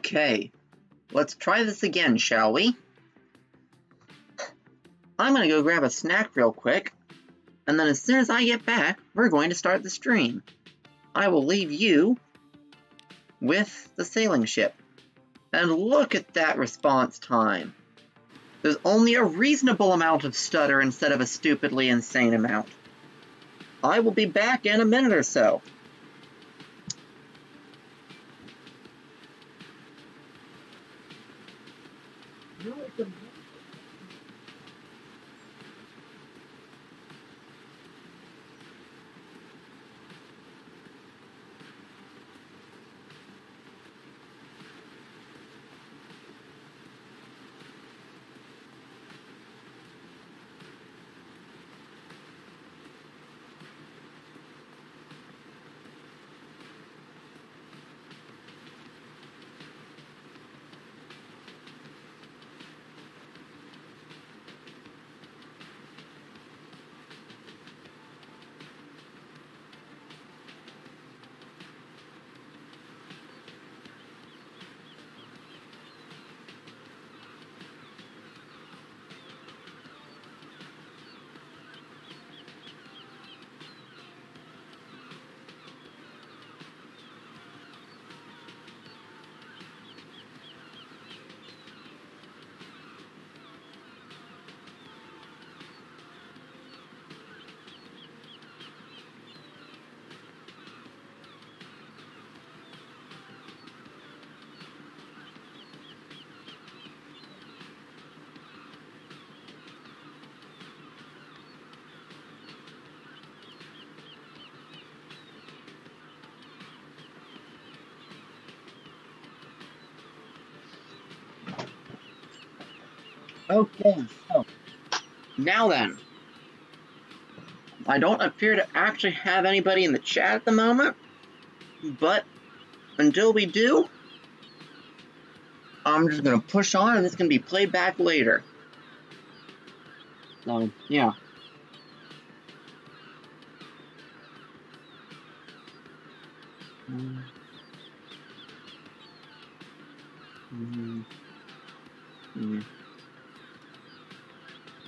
Okay, let's try this again, shall we? I'm gonna go grab a snack real quick, and then as soon as I get back, we're going to start the stream. I will leave you with the sailing ship. And look at that response time. There's only a reasonable amount of stutter instead of a stupidly insane amount. I will be back in a minute or so. Okay, so now then, I don't appear to actually have anybody in the chat at the moment, but until we do, I'm just going to push on and it's going to be played back later. So, yeah.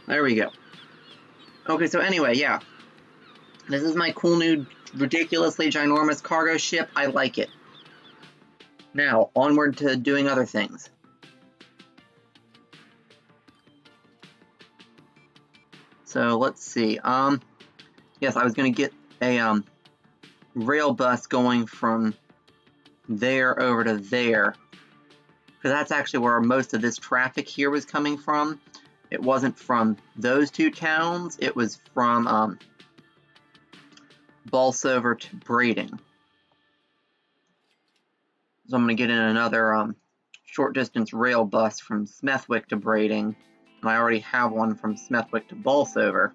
There we go. Okay, so anyway, yeah. This is my cool new, ridiculously ginormous cargo ship. I like it. Now, onward to doing other things. So, let's see. Yes, I was going to get a, rail bus going from there over to there. Because that's actually where most of this traffic here was coming from. It wasn't from those two towns. It was from, Bolsover to Brading. So I'm going to get in another short distance rail bus from Smethwick to Brading, and I already have one from Smethwick to Bolsover.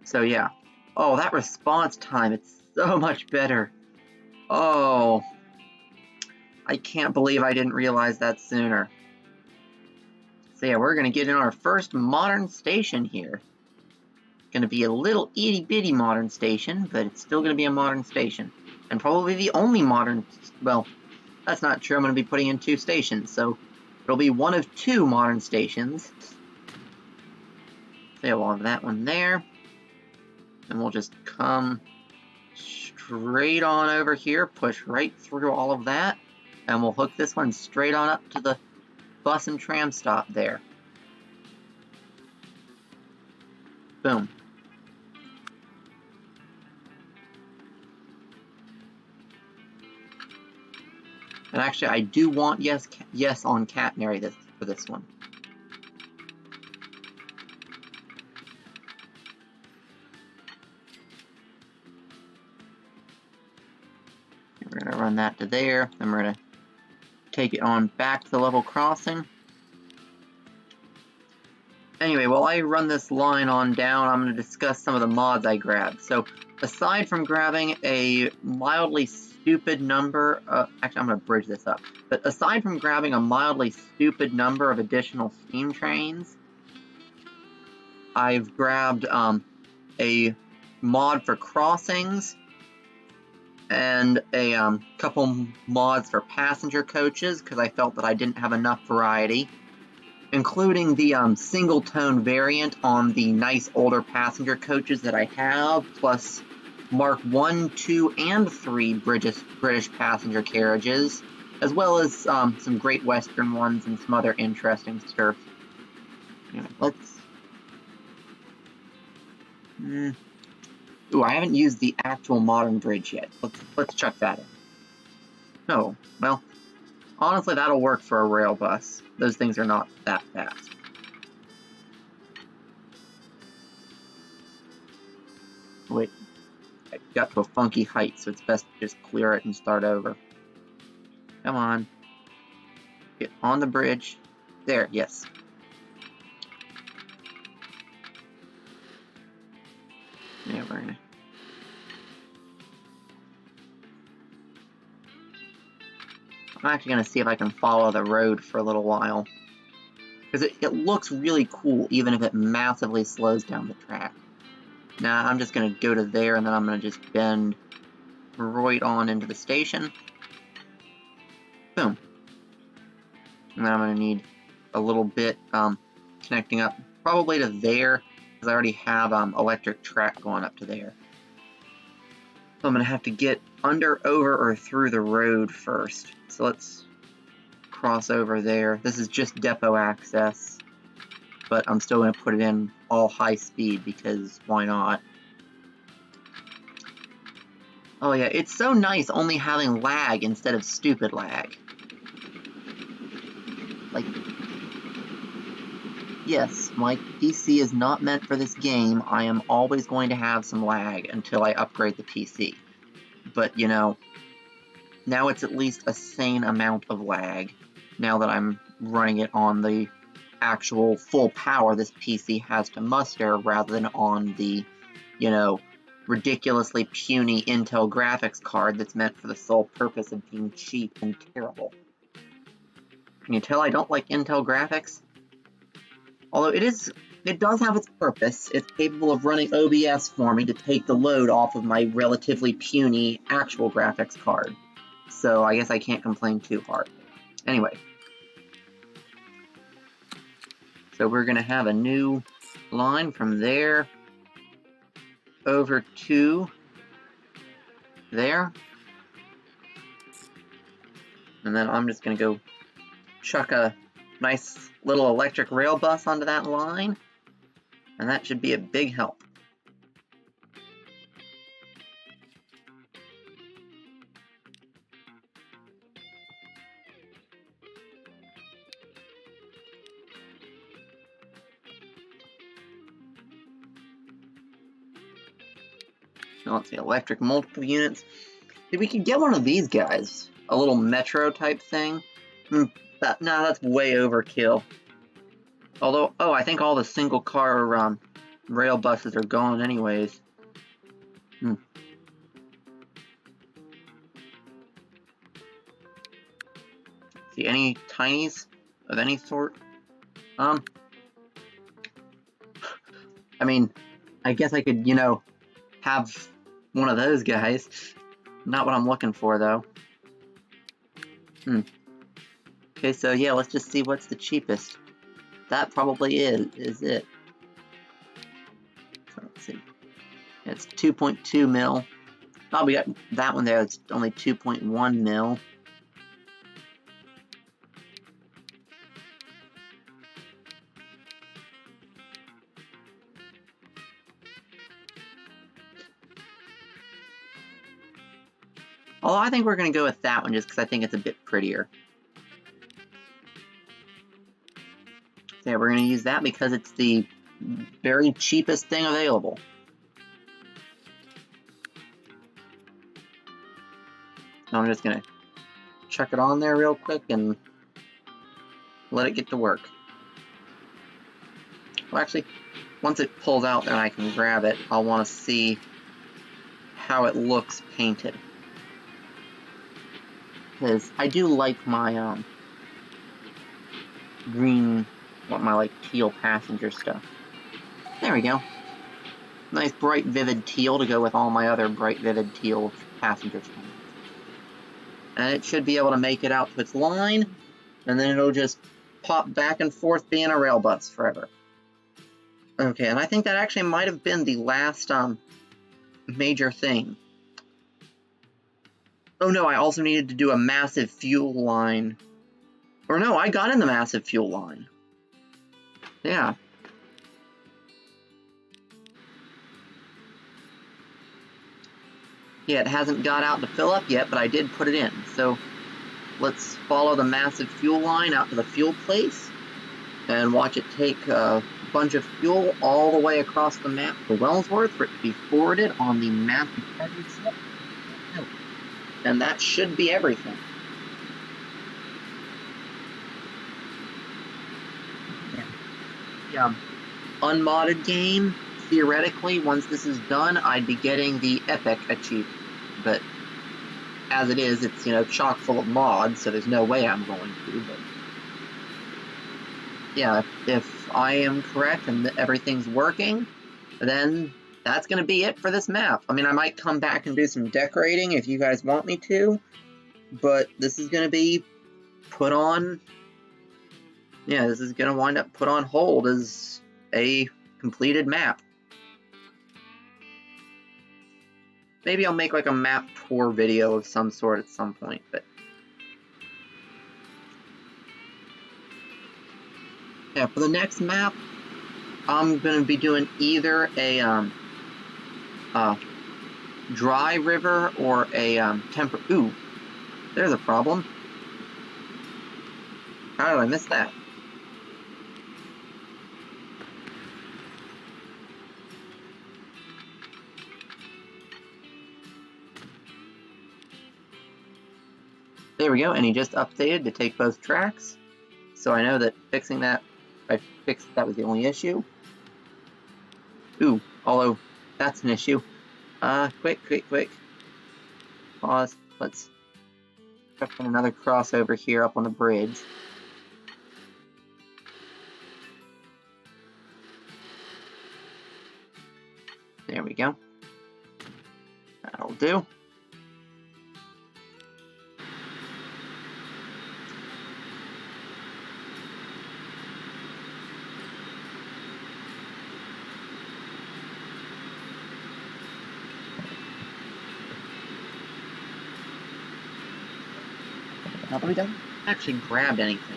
So yeah. Oh, that response time, it's so much better. Oh, I can't believe I didn't realize that sooner. So yeah, we're going to get in our first modern station here. Going to be a little itty-bitty modern station, but it's still going to be a modern station. And probably the only modern, well, that's not true. I'm going to be putting in 2 stations, so it'll be one of 2 modern stations. So yeah, we'll have that one there. And we'll just come straight on over here, push right through all of that, and we'll hook this one straight on up to the bus and tram stop there. Boom. And actually, I do want yes on Catenary for this one. We're going to run that to there, then we're going to take it on back to the level crossing. Anyway, while I run this line on down, I'm going to discuss some of the mods I grabbed. So, aside from grabbing a mildly stupid number, actually I'm going to bridge this up, but aside from grabbing a mildly stupid number of additional steam trains, I've grabbed a mod for crossings, and a couple mods for passenger coaches, because I felt that I didn't have enough variety, including the single-tone variant on the nice older passenger coaches that I have, plus Mark 1, 2, and 3 British passenger carriages, as well as some Great Western ones and some other interesting stuff. Anyway, let's... Ooh, I haven't used the actual modern bridge yet. Let's chuck that in. Oh, well, honestly, that'll work for a rail bus. Those things are not that fast. Wait, I got to a funky height, so it's best to just clear it and start over. Come on. Get on the bridge. There, yes. Yeah, we're gonna... I'm actually gonna see if I can follow the road for a little while. Because it looks really cool, even if it massively slows down the track. Nah, I'm just gonna go to there, and then I'm gonna just bend right on into the station. Boom. And then I'm gonna need a little bit connecting up probably to there, because I already have electric track going up to there. So I'm gonna have to get under, over, or through the road first. So let's cross over there. This is just depot access, but I'm still gonna put it in all high speed because why not? Oh yeah, it's so nice only having lag instead of stupid lag. Like, yes, my PC is not meant for this game. I am always going to have some lag until I upgrade the PC. But, you know, now it's at least a sane amount of lag, now that I'm running it on the actual full power this PC has to muster, rather than on the, you know, ridiculously puny Intel graphics card that's meant for the sole purpose of being cheap and terrible. Can you tell I don't like Intel graphics? Although it does have its purpose. It's capable of running OBS for me to take the load off of my relatively puny actual graphics card. So I guess I can't complain too hard. Anyway. So we're going to have a new line from there over to there. And then I'm just going to go chuck a nice little electric rail bus onto that line. And that should be a big help. Now let's see, electric multiple units. If we could get one of these guys, a little metro type thing. No, that's way overkill. Although, oh, I think all the single car rail buses are gone anyways. See any tinies of any sort? I mean, I guess I could, you know, have one of those guys. Not what I'm looking for, though. Okay, so yeah, let's just see what's the cheapest. That probably is it. So let's see. It's 2.2 mil. Oh, we got that one there. It's only 2.1 mil. Although I think we're going to go with that one just because I think it's a bit prettier. So yeah, we're going to use that because it's the very cheapest thing available. I'm just going to chuck it on there real quick and let it get to work. Well, actually, once it pulls out and I can grab it, I'll want to see how it looks painted. Because I do like my green, my like teal passenger stuff. There we go. Nice bright vivid teal to go with all my other bright vivid teal passenger stuff. and it should be able to make it out to its line, and then it'll just pop back and forth being a rail bus forever. Okay, and I think that actually might have been the last major thing. Oh no, I also needed to do a massive fuel line. Or no, I got in the massive fuel line. Yeah. Yeah, it hasn't got out to fill up yet, but I did put it in. So let's follow the massive fuel line out to the fuel place and watch it take a bunch of fuel all the way across the map to Wellsworth for it to be forwarded on the massive cargo ship. And that should be everything. Yeah. Unmodded game, theoretically, once this is done, I'd be getting the Epic achievement. But as it is, it's, you know, chock full of mods, so there's no way I'm going to. But yeah, if I am correct and everything's working, then that's going to be it for this map. I mean, I might come back and do some decorating if you guys want me to, but this is going to be put on... Yeah, this is going to wind up put on hold as a completed map. Maybe I'll make like a map tour video of some sort at some point, but... Yeah, for the next map, I'm going to be doing either a dry river or a Ooh, there's a problem. How did I miss that? There we go, and he just updated to take both tracks. So I know that fixing that, I fixed that was the only issue. Ooh, although that's an issue. Quick. Pause. Let's put another crossover here up on the bridge. There we go. That'll do. Now, but we haven't actually grabbed anything.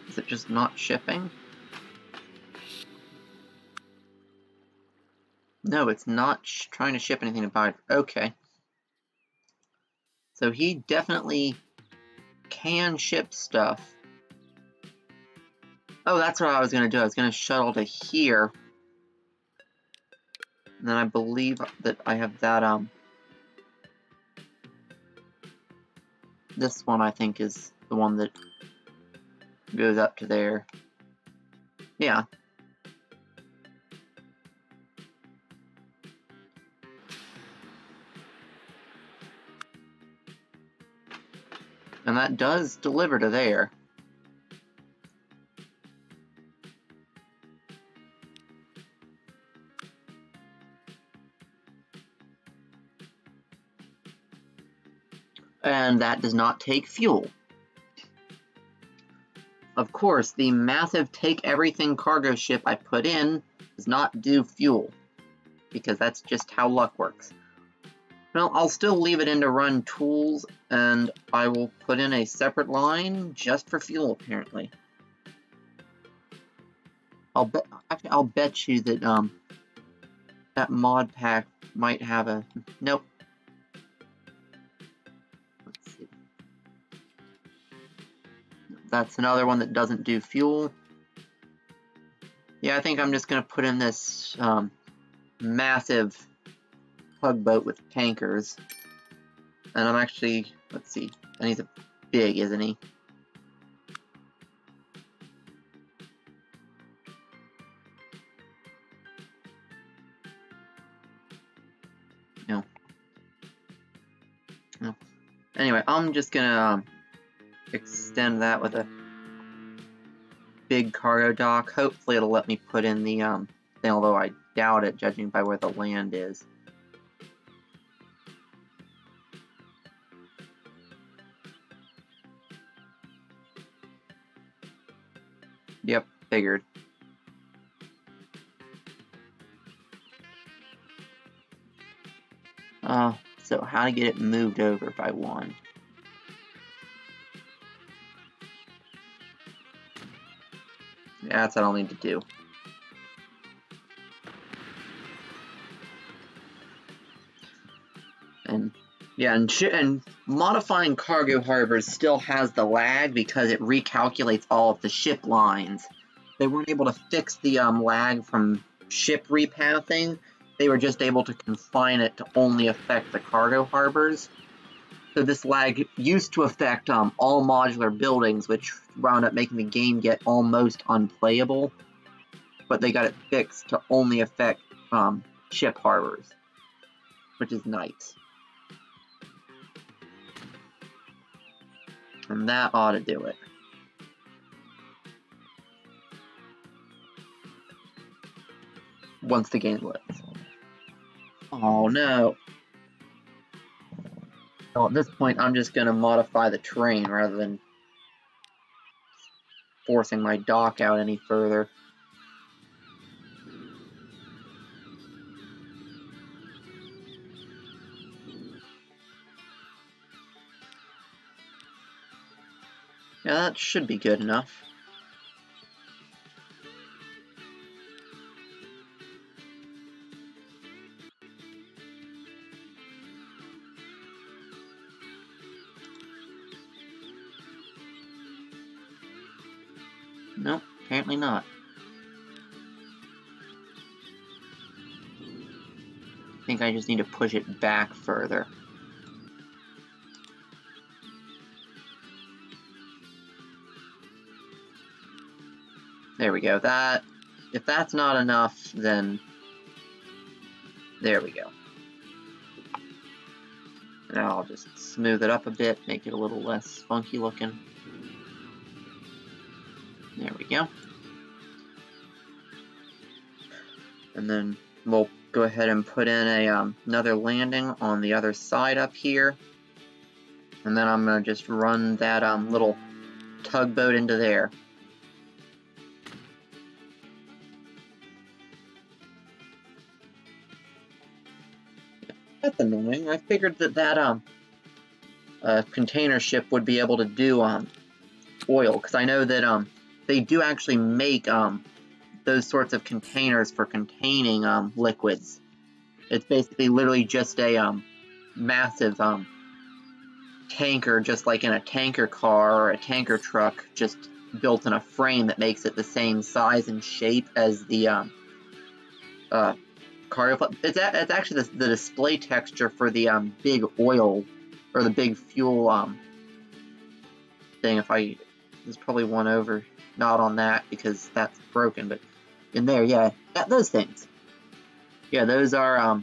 Is it just not shipping? No, it's not trying to ship anything to buy. Okay. So he definitely can ship stuff. Oh, that's what I was going to do. I was going to shuttle to here. And then I believe that I have that, this one I think is the one that goes up to there. Yeah. And that does deliver to there. And that does not take fuel. Of course, the massive take everything cargo ship I put in does not do fuel, because that's just how luck works. Well, I'll still leave it in to run tools, and I will put in a separate line just for fuel, apparently. I'll bet you that that mod pack might have a... Nope. Let's see. That's another one that doesn't do fuel. Yeah, I think I'm just going to put in this massive tugboat with tankers. And I'm actually, let's see, and he's a big, isn't he? No. Anyway, I'm just gonna extend that with a big cargo dock. Hopefully it'll let me put in the thing, although I doubt it, judging by where the land is. Yep, figured. So how to get it moved over by 1. Yeah, that's what I'll need to do. And yeah, and modifying cargo harbors still has the lag because it recalculates all of the ship lines. They weren't able to fix the lag from ship repathing. They were just able to confine it to only affect the cargo harbors. So this lag used to affect all modular buildings, which wound up making the game get almost unplayable. But they got it fixed to only affect ship harbors, which is nice. And that ought to do it. Once the game loads. Oh no. Well, at this point, I'm just going to modify the terrain rather than forcing my dock out any further. Yeah, that should be good enough. Nope, apparently not. I think I just need to push it back further. There we go. If that's not enough, then there we go. Now I'll just smooth it up a bit, make it a little less funky looking. There we go. And then we'll go ahead and put in another landing on the other side up here. And then I'm going to just run that little tugboat into there. That's annoying. I figured that container ship would be able to do oil, because I know that they do actually make those sorts of containers for containing liquids. It's basically literally just a massive tanker, just like in a tanker car or a tanker truck, just built in a frame that makes it the same size and shape as the cargo. It's actually the display texture for the big oil or the big fuel thing. There's probably one over, not on that because that's broken, but in there, yeah, those things. Yeah, those are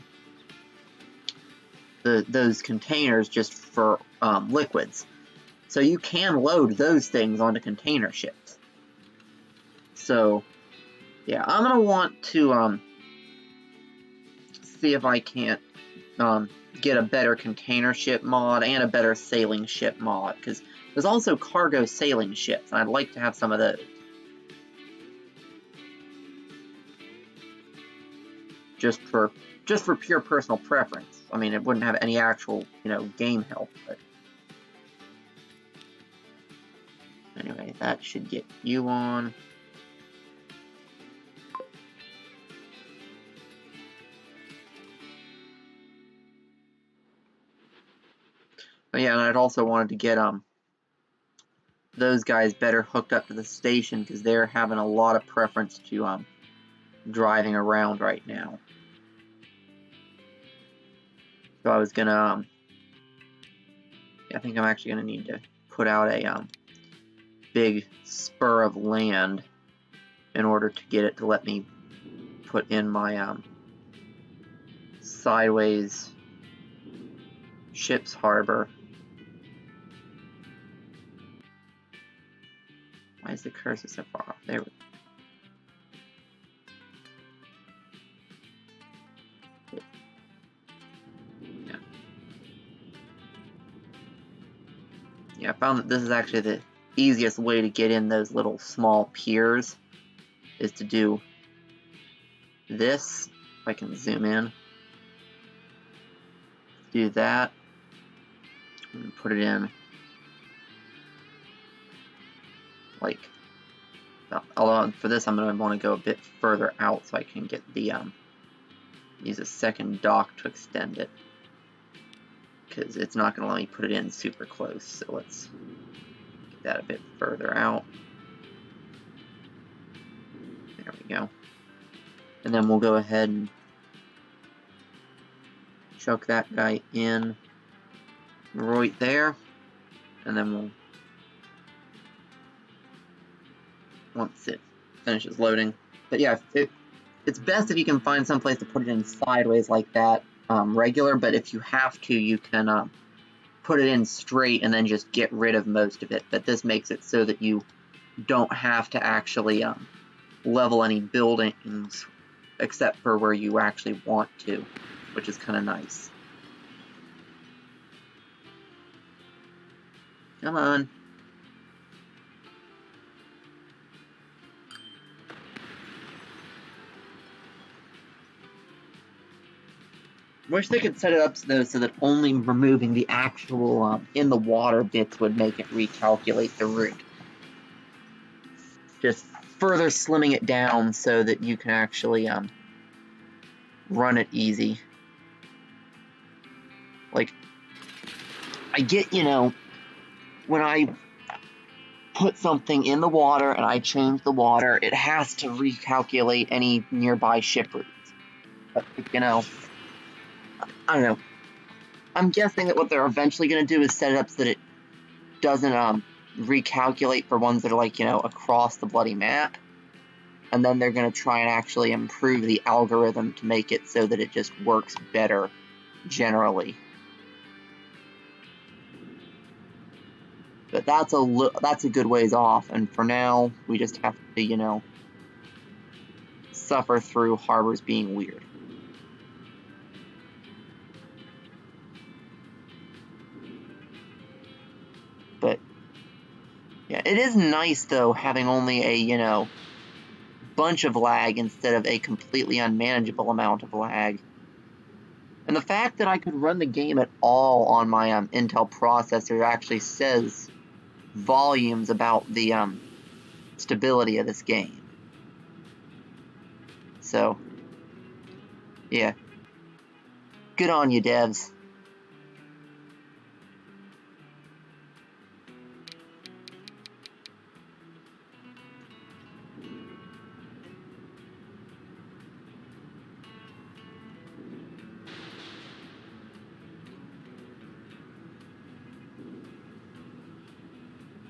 those containers just for liquids. So you can load those things onto container ships. So yeah, I'm gonna want to see if I can't get a better container ship mod and a better sailing ship mod, because there's also cargo sailing ships, and I'd like to have some of those. Just for pure personal preference. I mean, it wouldn't have any actual, game help, but anyway, that should get you on. But yeah, and I'd also wanted to get those guys better hooked up to the station, because they're having a lot of preference to driving around right now. So I was gonna I think I'm actually gonna need to put out a big spur of land in order to get it to let me put in my sideways ship's harbor. Why is the cursor so far off? There we go. Yeah, I found that this is actually easiest way to get in those little small piers is to do this. If I can zoom in. Do that. And put it in like, although for this I'm going to want to go a bit further out so I can get the, use a second dock to extend it. Because it's not going to let me put it in super close, so let's get that a bit further out. There we go. And then we'll go ahead and chuck that guy in right there, and then we'll, once it finishes loading. But yeah, it's best if you can find some place to put it in sideways like that, regular, but if you have to, you can put it in straight and then just get rid of most of it. But this makes it so that you don't have to actually level any buildings except for where you actually want to, which is kind of nice. Come on. Wish they could set it up though so that only removing the actual in the water bits would make it recalculate the route. Just further slimming it down so that you can actually run it easy. Like, I get, you know, when I put something in the water and I change the water, it has to recalculate any nearby ship routes. But, you know, I don't know. I'm guessing that what they're eventually going to do is set it up so that it doesn't recalculate for ones that are, like, you know, across the bloody map. And then they're going to try and actually improve the algorithm to make it so that it just works better generally. But that's a good ways off, and for now, we just have to, you know, suffer through harbors being weird. But, yeah, it is nice, though, having only a, you know, bunch of lag instead of a completely unmanageable amount of lag. And the fact that I could run the game at all on my Intel processor actually says volumes about the stability of this game. So, yeah. Good on you, devs.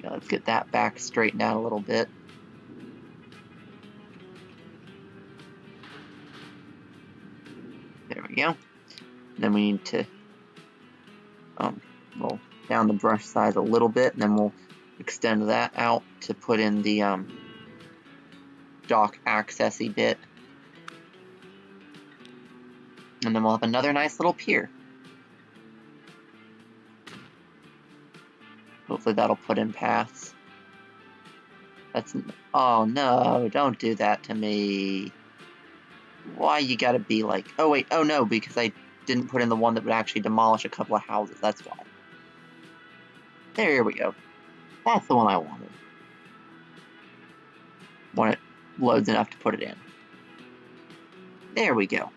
Yeah, let's get that back straightened out a little bit. There we go. And then we need to roll down the brush size a little bit, and then we'll extend that out to put in the dock accessy bit. And then we'll have another nice little pier. Hopefully that'll put in paths. That's, oh no, don't do that to me. Why you gotta be like, oh wait, oh no, because I didn't put in the one that would actually demolish a couple of houses, that's why. There we go. That's the one I wanted. When it loads enough to put it in. There we go.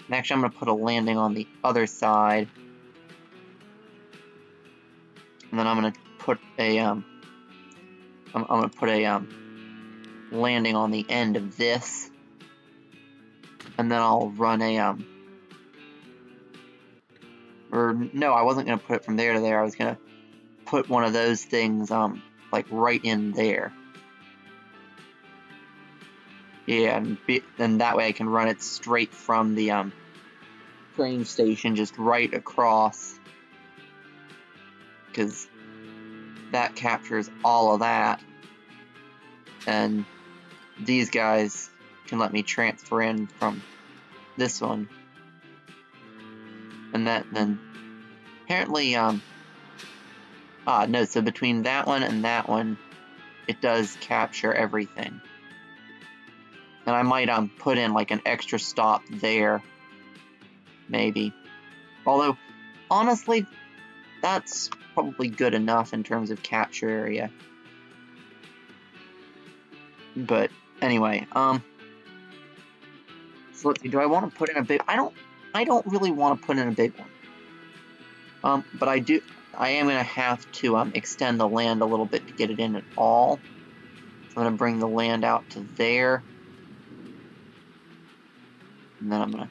And actually, I'm going to put a landing on the other side. And then I'm going to put a, I'm going to put a, landing on the end of this. And then I'll run a, or no, I wasn't going to put it from there to there. I was going to put one of those things, like right in there. Yeah, and then that way I can run it straight from the train station just right across, because that captures all of that, and these guys can let me transfer in from this one, and then apparently No, so between that one and that one, it does capture everything. And I might put in like an extra stop there, maybe. Although, honestly, that's probably good enough in terms of capture area. But anyway, so let's see. Do I want to put in a big? I don't really want to put in a big one. But I do. I am gonna have to extend the land a little bit to get it in at all. So I'm gonna bring the land out to there, and then I'm gonna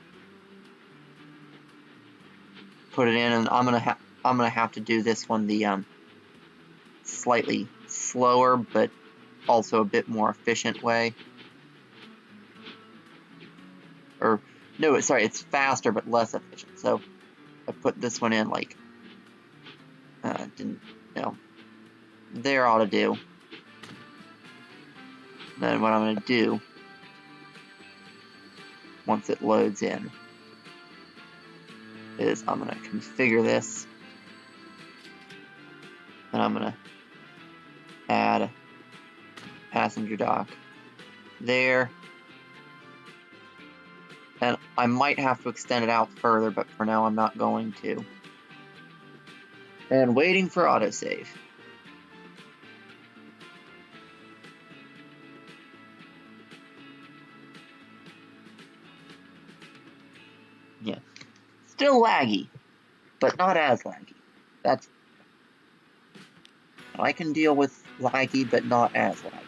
put it in, and I'm gonna have to do this one the slightly slower, but also a bit more efficient way. Or no, sorry, it's faster but less efficient. So I put this one in like there ought to do. Then what I'm going to do once it loads in is I'm going to configure this, and I'm going to add a passenger dock there, and I might have to extend it out further, but for now I'm not going to. And waiting for autosave. Yeah, still laggy, but not as laggy. I can deal with laggy, but not as laggy.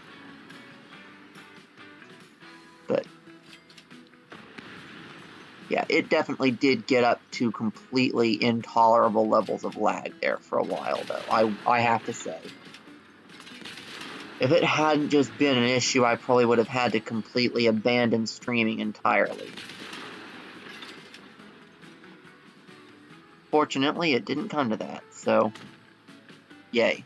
But yeah, it definitely did get up to completely intolerable levels of lag there for a while, though, I have to say. If it hadn't just been an issue, I probably would have had to completely abandon streaming entirely. Fortunately, it didn't come to that, so yay.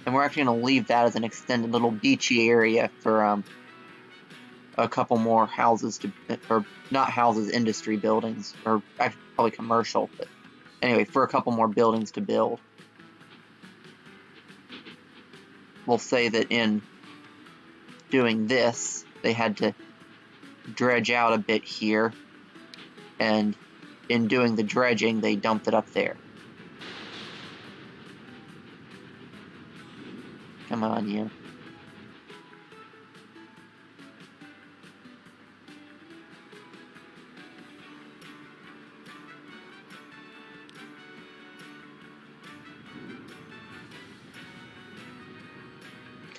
And we're actually going to leave that as an extended little beachy area for a couple more houses or not houses, industry buildings, or actually probably commercial, but anyway, for a couple more buildings to build. We'll say that in doing this, they had to dredge out a bit here, and in doing the dredging, they dumped it up there. Come on, you.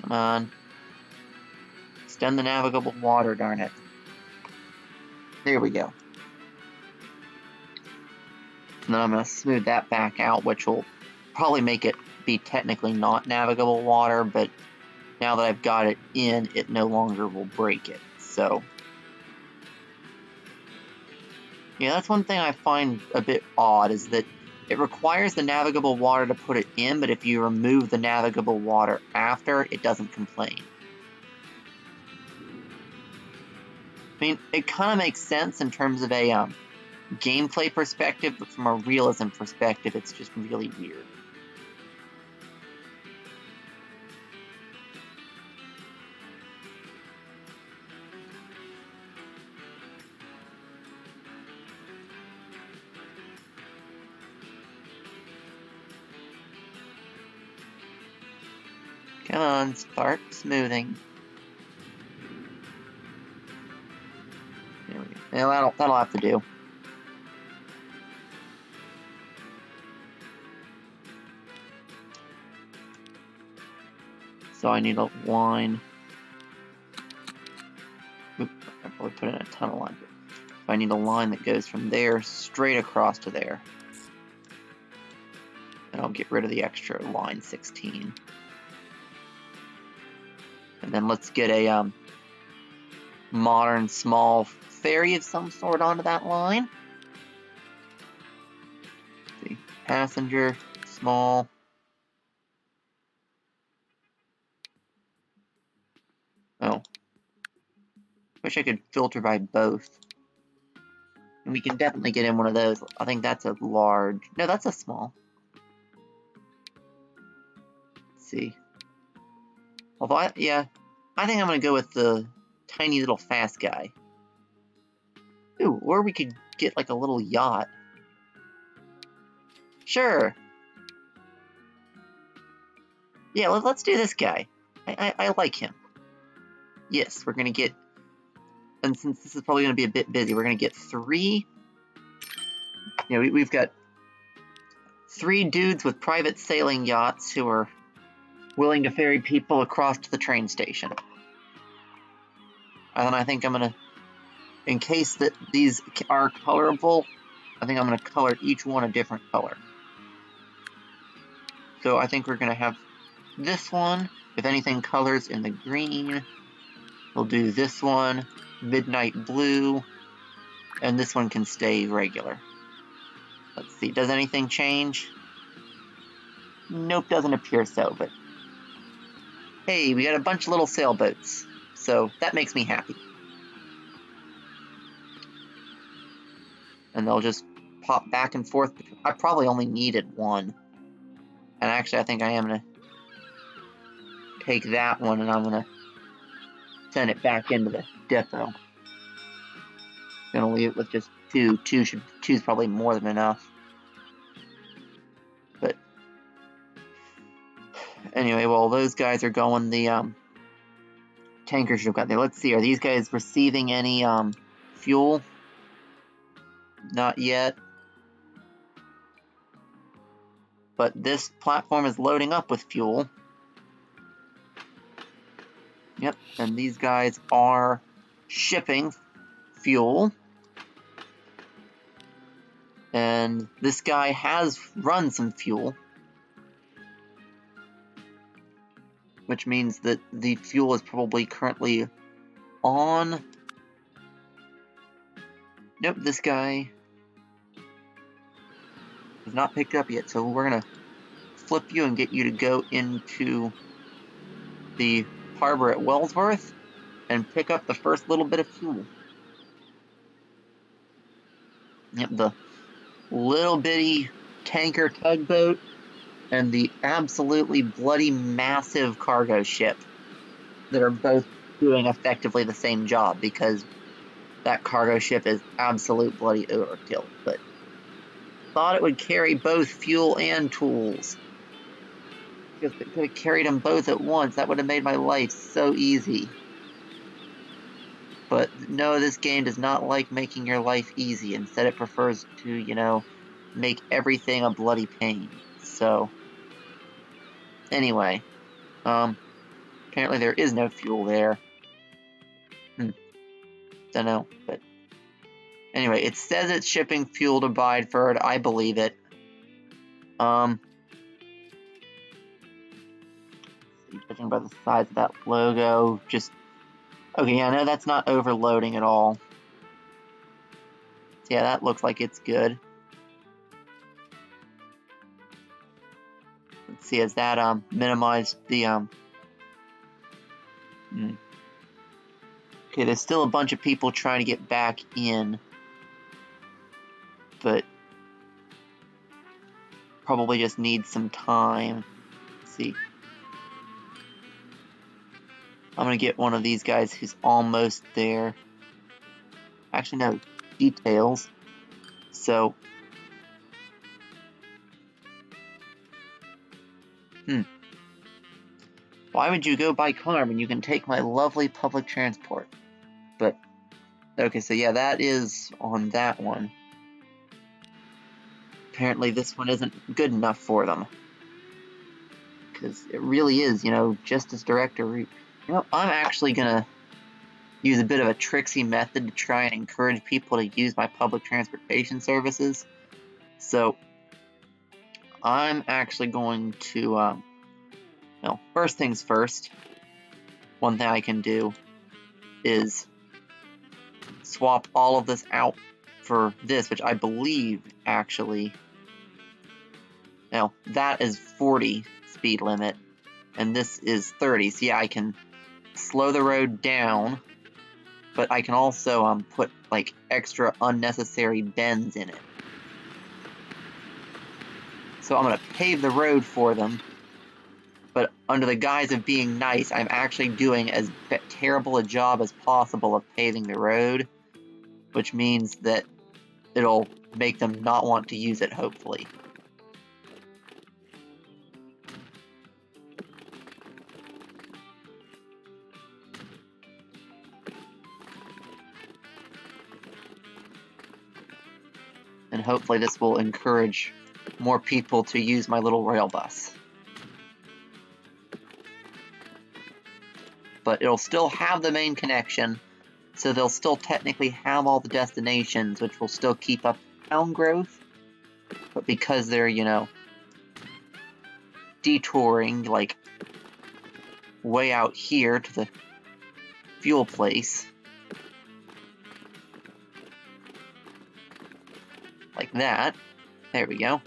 Come on. Extend the navigable water, darn it. There we go. And then I'm going to smooth that back out, which will probably make it be technically not navigable water, but now that I've got it in, it no longer will break it. So yeah, that's one thing I find a bit odd, is that it requires the navigable water to put it in, but if you remove the navigable water after, it doesn't complain. I mean, it kind of makes sense in terms of a gameplay perspective, but from a realism perspective, it's just really weird. Come on, start smoothing. There we go. Yeah, that'll have to do. So I need a line. Oop, I probably put in a tunnel line. So I need a line that goes from there straight across to there. And I'll get rid of the extra line 16. And then let's get a modern small ferry of some sort onto that line. Let's see, passenger, small. Oh. Wish I could filter by both. And we can definitely get in one of those. I think that's a large. No, that's a small. Let's see. Although, I think I'm going to go with the tiny little fast guy. Ooh, or we could get like a little yacht. Sure. Yeah, let's do this guy. I like him. Yes, we're going to get... And since this is probably going to be a bit busy, we're going to get 3... You know, we've got 3 dudes with private sailing yachts who are willing to ferry people across to the train station. And then I think I'm going to... In case that these are colorable, I think I'm going to color each one a different color. So I think we're going to have this one, if anything colors in the green. We'll do this one, midnight blue, and this one can stay regular. Let's see, does anything change? Nope, doesn't appear so, but... Hey, we got a bunch of little sailboats, so that makes me happy. And they'll just pop back and forth. I probably only needed one. And actually, I think I am going to take that one and I'm going to send it back into the depot. Going to leave it with just 2. 2's probably more than enough. But anyway, well, those guys are going the tankers you've got there. Let's see, are these guys receiving any fuel? Not yet. But this platform is loading up with fuel. Yep, and these guys are shipping fuel. And this guy has run some fuel. Which means that the fuel is probably currently on. Nope, this guy has not picked up yet, so we're going to flip you and get you to go into the harbor at Wellsworth and pick up the first little bit of fuel. Yep, the little bitty tanker tugboat and the absolutely bloody massive cargo ship that are both doing effectively the same job, because that cargo ship is absolute bloody overkill, but thought it would carry both fuel and tools. If it could have carried them both at once, that would have made my life so easy. But no, this game does not like making your life easy. Instead, it prefers to, you know, make everything a bloody pain. So, anyway, apparently there is no fuel there. Don't know, but anyway, it says it's shipping fuel to Bideford. I believe it. Judging by the size of that logo, just okay. Yeah, no, that's not overloading at all. Yeah, that looks like it's good. Let's see, has that minimized the Okay, there's still a bunch of people trying to get back in, but probably just needs some time. Let's see. I'm gonna get one of these guys who's almost there. Actually, no, details. So, why would you go by car when you can take my lovely public transport? But, okay, so yeah, that is on that one. Apparently this one isn't good enough for them. Because it really is, you know, just as director. You know, I'm actually gonna use a bit of a tricksy method to try and encourage people to use my public transportation services. So, I'm actually going to, well, first things first, one thing I can do is swap all of this out for this, which I believe actually, now that is 40 speed limit, and this is 30, so yeah, I can slow the road down but I can also put like extra unnecessary bends in it. So I'm gonna pave the road for them, but under the guise of being nice, I'm actually doing as terrible a job as possible of paving the road, which means that it'll make them not want to use it, hopefully. And hopefully this will encourage more people to use my little rail bus. But it'll still have the main connection, so they'll still technically have all the destinations, which will still keep up town growth. But because they're, you know, detouring, like, way out here to the fuel place, like that, there we go.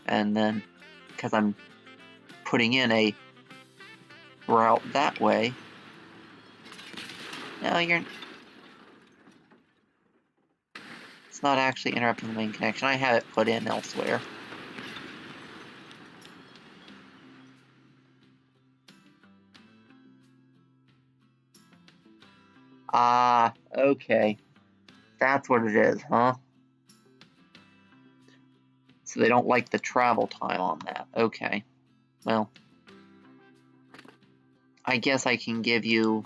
And then, because I'm putting in a route that way, no, it's not actually interrupting the main connection. I have it put in elsewhere. Ah, okay. That's what it is, huh? So they don't like the travel time on that. Okay. Well, I guess I can give you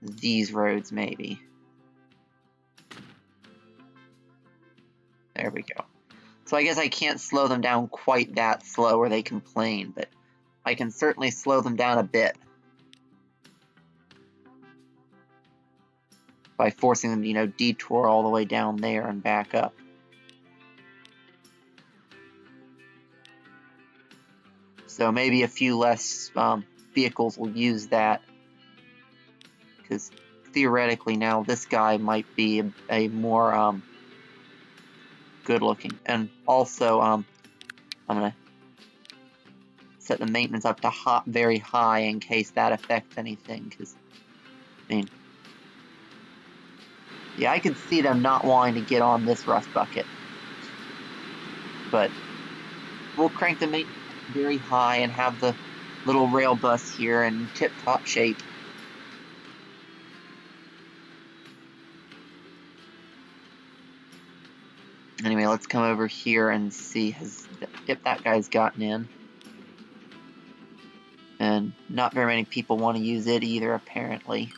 these roads, maybe. There we go. So I guess I can't slow them down quite that slow or they complain, but I can certainly slow them down a bit by forcing them to, you know, detour all the way down there and back up. So maybe a few less vehicles will use that, because theoretically now this guy might be a more good looking. And also I'm gonna set the maintenance up to very high in case that affects anything, because I mean, yeah, I could see them not wanting to get on this rust bucket, but we'll crank the maintenance very high and have the little rail bus here in tip-top shape. Anyway, let's come over here and see if that guy's gotten in. And not very many people want to use it either, apparently.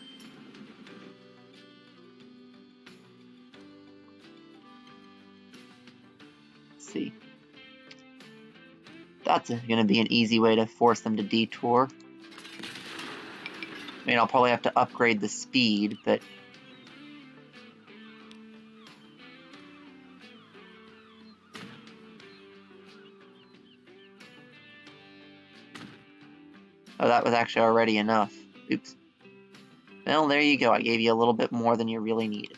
Let's see. That's going to be an easy way to force them to detour. I mean, I'll probably have to upgrade the speed, but oh, that was actually already enough. Oops. Well, there you go. I gave you a little bit more than you really needed.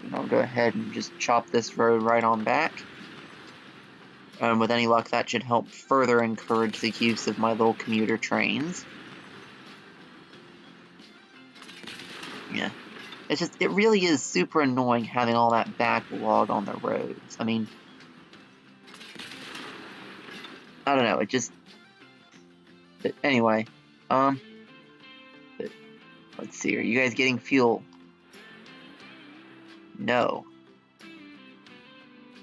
And I'll go ahead and just chop this road right on back. And with any luck, that should help further encourage the use of my little commuter trains. Yeah. It's just, it really is super annoying having all that backlog on the roads. I mean, I don't know, it just, but anyway, but let's see, are you guys getting fuel? No.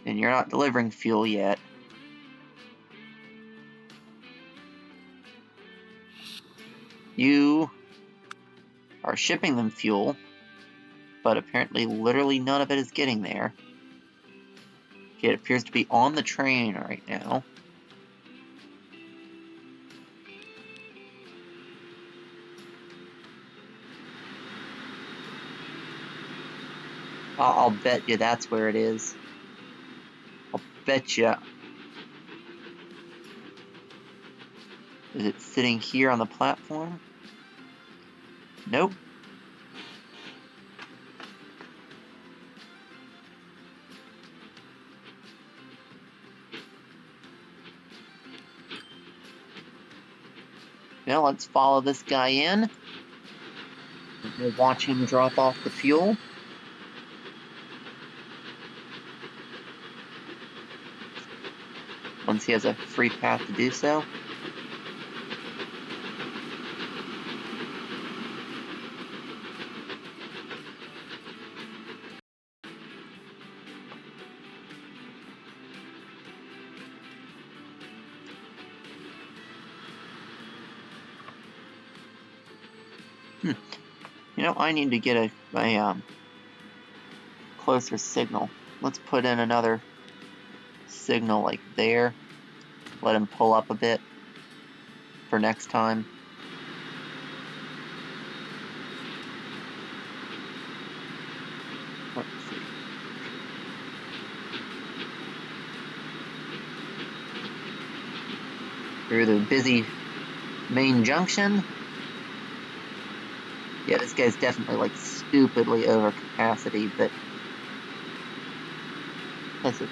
And you're not delivering fuel yet. You are shipping them fuel, but apparently literally none of it is getting there. It appears to be on the train right now. I'll bet you that's where it is. I'll bet you. Is it sitting here on the platform? Nope. Now let's follow this guy in. We'll watch him drop off the fuel. Once he has a free path to do so. You know, I need to get a closer signal. Let's put in another signal like there. Let him pull up a bit for next time. Let's see. Through the busy main junction. Yeah, this guy's definitely like stupidly over capacity, but listen,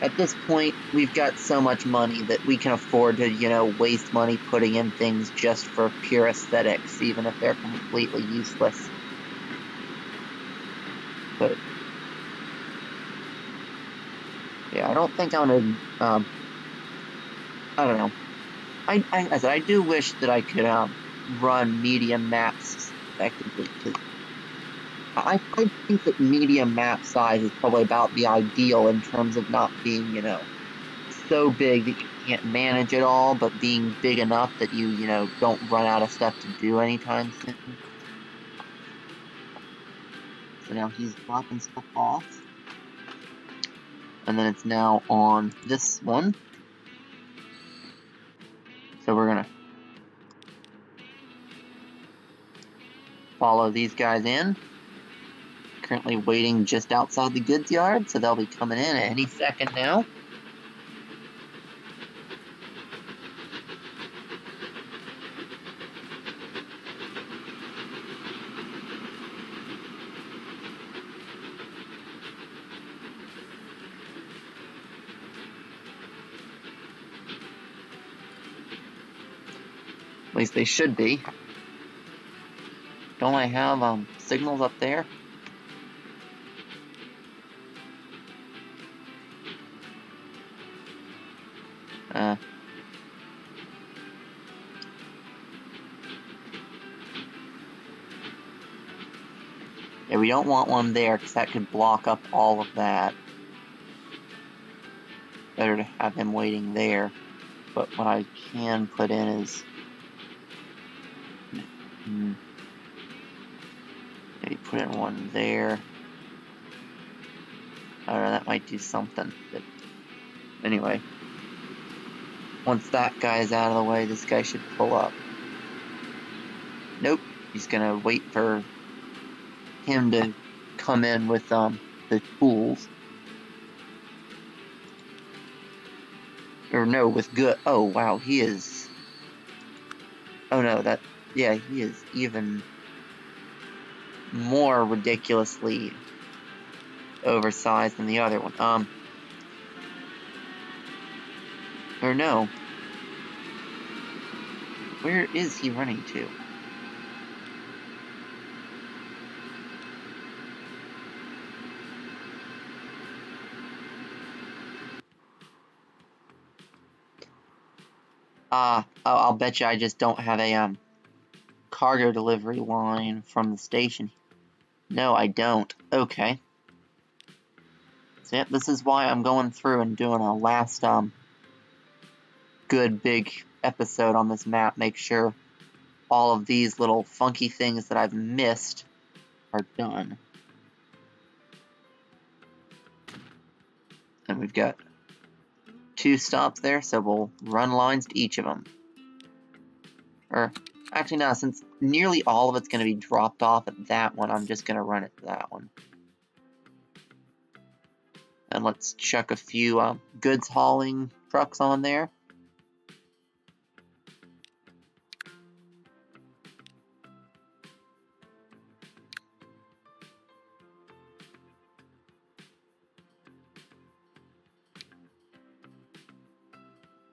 at this point, we've got so much money that we can afford to, you know, waste money putting in things just for pure aesthetics, even if they're completely useless. But yeah, I don't think I'm gonna. I don't know. I do wish that I could run medium maps effectively, because I think that medium map size is probably about the ideal in terms of not being, you know, so big that you can't manage it all, but being big enough that you know, don't run out of stuff to do anytime soon. So now he's dropping stuff off. And then it's now on this one. So we're gonna follow these guys in. Currently waiting just outside the goods yard, so they'll be coming in at any second now. At least they should be. Don't I have signals up there? Yeah, we don't want one there because that could block up all of that. Better to have him waiting there. But what I can put in is maybe put in one there. I don't know, that might do something. But anyway, once that guy's out of the way, this guy should pull up. Nope, he's gonna wait for him to come in with the tools. Or no, with good. Oh wow, he is. Oh no, that. Yeah, he is even more ridiculously oversized than the other one. Or no. Where is he running to? I'll bet you I just don't have a cargo delivery line from the station. No, I don't. Okay. So yeah, this is why I'm going through and doing a last good big episode on this map. Make sure all of these little funky things that I've missed are done. And we've got 2 stops there, so we'll run lines to each of them. Or, actually no, since nearly all of it's going to be dropped off at that one, I'm just going to run it to that one. And let's chuck a few goods hauling trucks on there.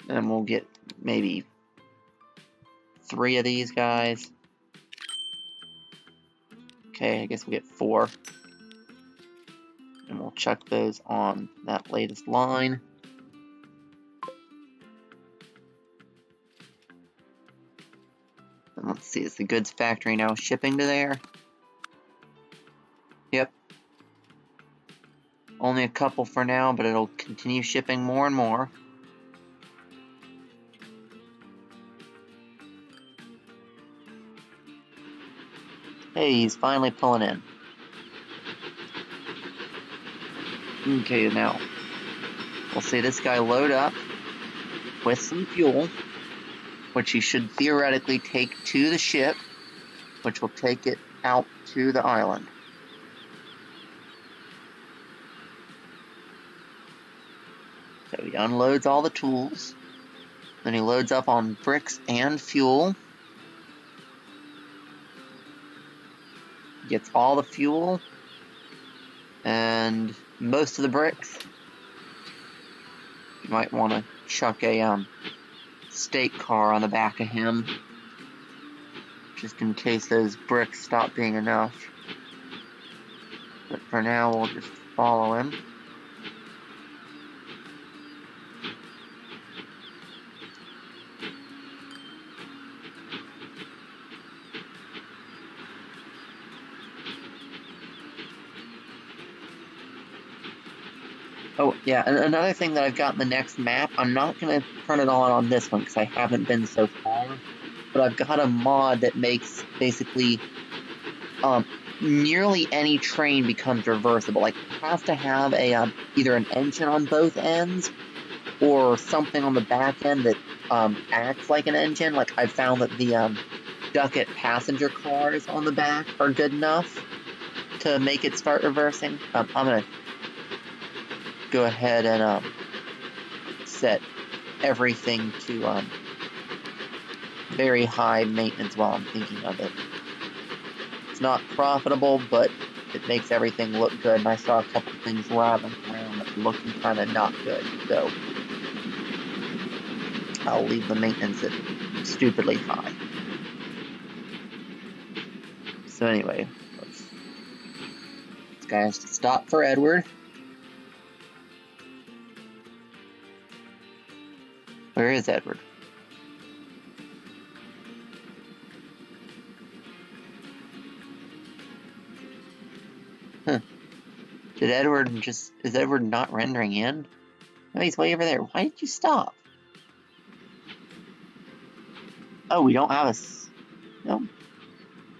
And we'll get maybe 3 of these guys. Okay, I guess we get 4. And we'll chuck those on that latest line. And let's see, is the goods factory now shipping to there? Yep. Only a couple for now, but it'll continue shipping more and more. Hey, he's finally pulling in. Okay, now, we'll see this guy load up with some fuel, which he should theoretically take to the ship, which will take it out to the island. So he unloads all the tools, then he loads up on bricks and fuel, gets all the fuel, and most of the bricks. You might want to chuck a state car on the back of him, just in case those bricks stop being enough. But for now, we'll just follow him. Oh, yeah, and another thing that I've got in the next map, I'm not going to turn it on this one because I haven't been so far, but I've got a mod that makes basically nearly any train becomes reversible. Like, it has to have a either an engine on both ends or something on the back end that acts like an engine. Like, I've found that the ducket passenger cars on the back are good enough to make it start reversing. I'm going to go ahead and set everything to very high maintenance while I'm thinking of it. It's not profitable, but it makes everything look good, and I saw a couple things rattling around that looking kind of not good, so I'll leave the maintenance at stupidly high. So anyway, this guy has to stop for Edward. Where is Edward? Huh. Is Edward not rendering in? No, he's way over there. Why did you stop? Oh, we don't have no.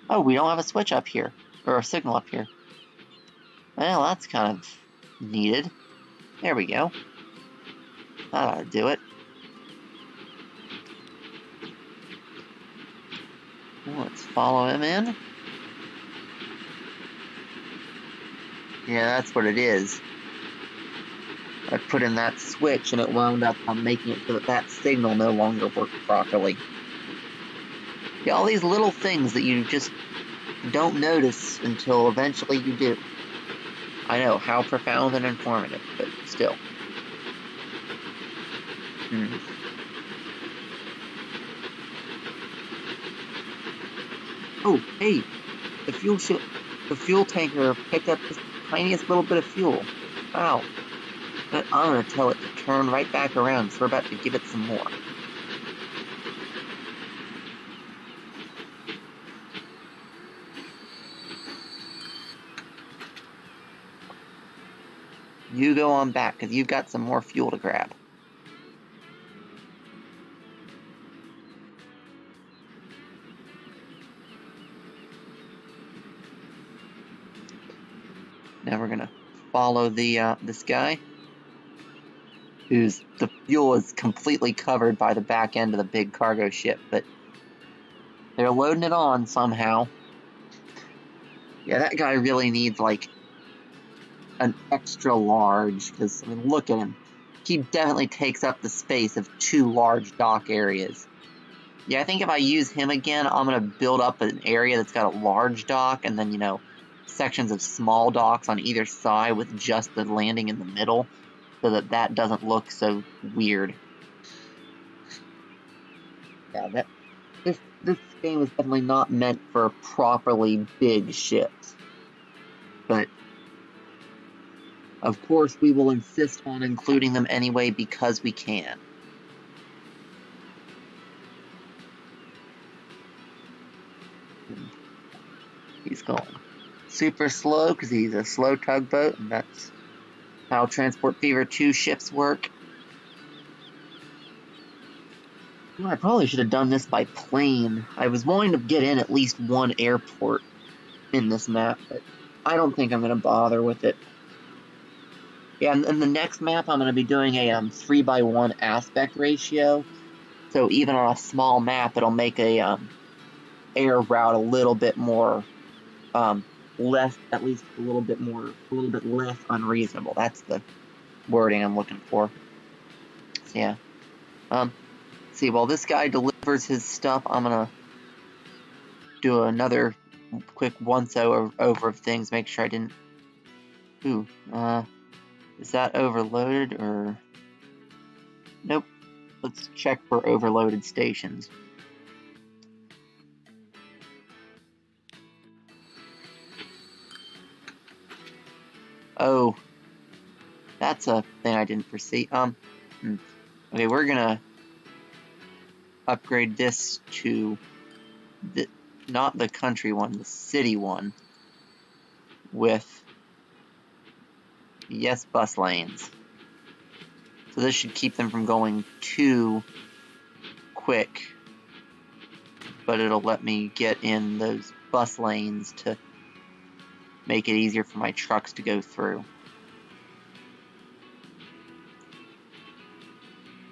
Oh, we don't have a switch up here. Or a signal up here. Well, that's kind of needed. There we go. That ought to do it. Let's follow him in. Yeah, that's what it is. I put in that switch and it wound up making it so that that signal no longer worked properly. Yeah, all these little things that you just don't notice until eventually you do. I know, how profound and informative, but still. Oh, hey, the fuel tanker picked up this tiniest little bit of fuel. Wow. But I'm gonna tell it to turn right back around, so we're about to give it some more. You go on back, because you've got some more fuel to grab. Now we're gonna follow this guy, the fuel is completely covered by the back end of the big cargo ship, but they're loading it on somehow. Yeah, that guy really needs like an extra large, because I mean, look at him. He definitely takes up the space of 2 large dock areas. Yeah, I think if I use him again, I'm gonna build up an area that's got a large dock, and then, you know, sections of small docks on either side with just the landing in the middle, so that that doesn't look so weird. Yeah, this game is definitely not meant for properly big ships. But, of course, we will insist on including them anyway because we can. He's going super slow because he's a slow tugboat, and that's how Transport Fever 2 ships work. I probably should have done this by plane. I was willing to get in at least one airport in this map, but I don't think I'm going to bother with it. Yeah, and in the next map, I'm going to be doing a 3:1 aspect ratio. So even on a small map, it'll make a air route a little bit more, less, at least a little bit less unreasonable. That's the wording I'm looking for. So yeah. See, while this guy delivers his stuff, I'm gonna do another quick once-over of things, make sure I didn't... Ooh, is that overloaded, or... Nope. Let's check for overloaded stations. Oh, that's a thing I didn't foresee. Okay, we're gonna upgrade this to not the country one, the city one, with yes bus lanes. So this should keep them from going too quick, but it'll let me get in those bus lanes to make it easier for my trucks to go through.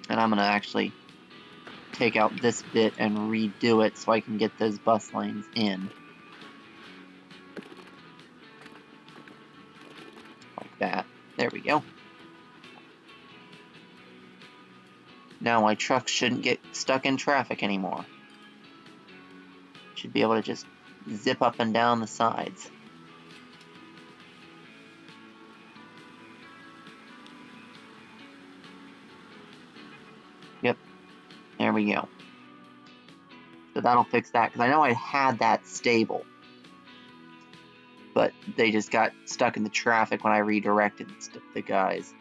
And I'm gonna actually take out this bit and redo it so I can get those bus lanes in. Like that. There we go. Now my trucks shouldn't get stuck in traffic anymore. Should be able to just zip up and down the sides. Yep. There we go. So that'll fix that, because I know I had that stable, but they just got stuck in the traffic when I redirected the guys.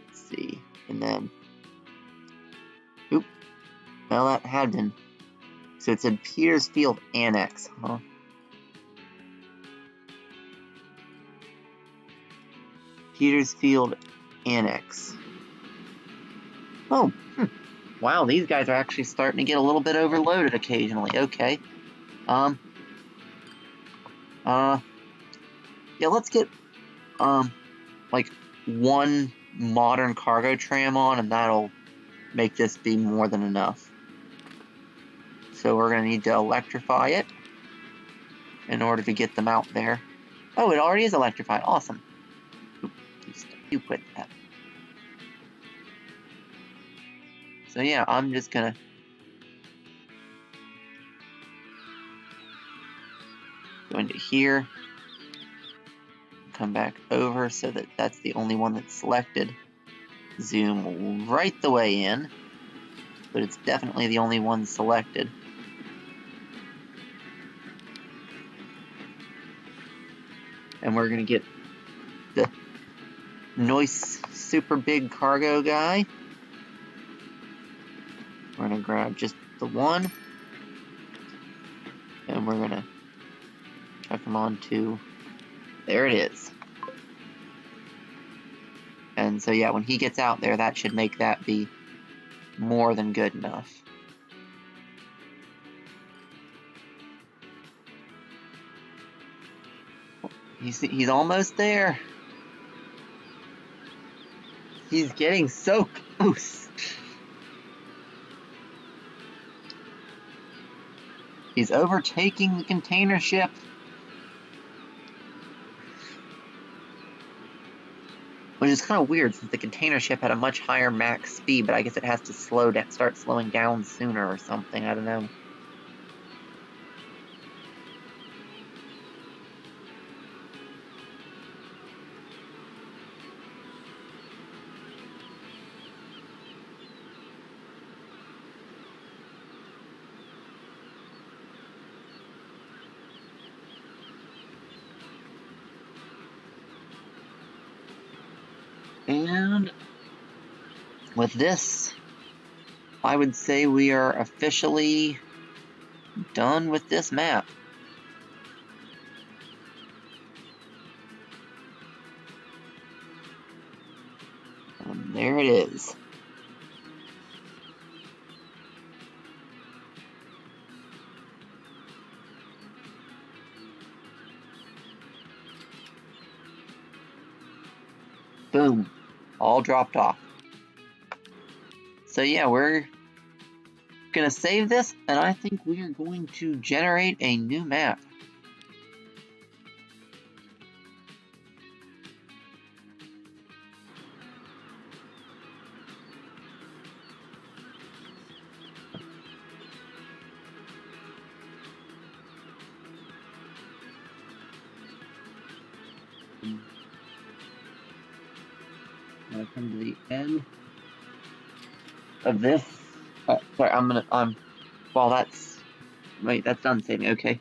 Let's see. And then... Oop. Well, that had been... So it said Petersfield Annex, huh? Petersfield Annex. Oh, wow, these guys are actually starting to get a little bit overloaded occasionally. Okay. Yeah, let's get, like, one modern cargo tram on, and that'll make this be more than enough. So we're going to need to electrify it in order to get them out there. Oh, it already is electrified. Awesome. You quit that. So yeah, I'm just gonna go into here, come back over so that that's the only one that's selected. Zoom right the way in, but it's definitely the only one selected. And we're gonna get the nice super big cargo guy. We're gonna grab just the one, and we're gonna chuck him onto, there it is. And so yeah, when he gets out there, that should make that be more than good enough. He's almost there. He's getting so close. He's overtaking the container ship. Which is kind of weird, since the container ship had a much higher max speed, but I guess it has to start slowing down sooner or something, I don't know. And with this, I would say we are officially done with this map. And there it is. Boom. All dropped off. So yeah, we're gonna save this, and I think we are going to generate a new map. Now come to the end of this. Sorry, while that's done saving. Okay,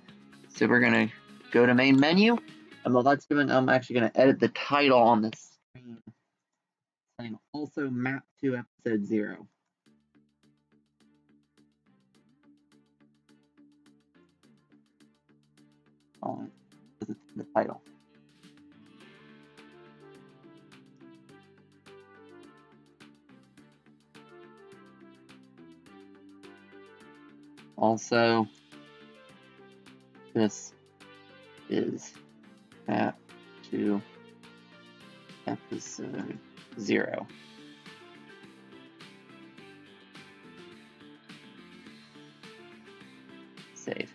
so we're gonna go to main menu, and while that's doing, I'm actually gonna edit the title on this screen, saying also map to episode 0. On the title. Also, this is map to episode 0. Save.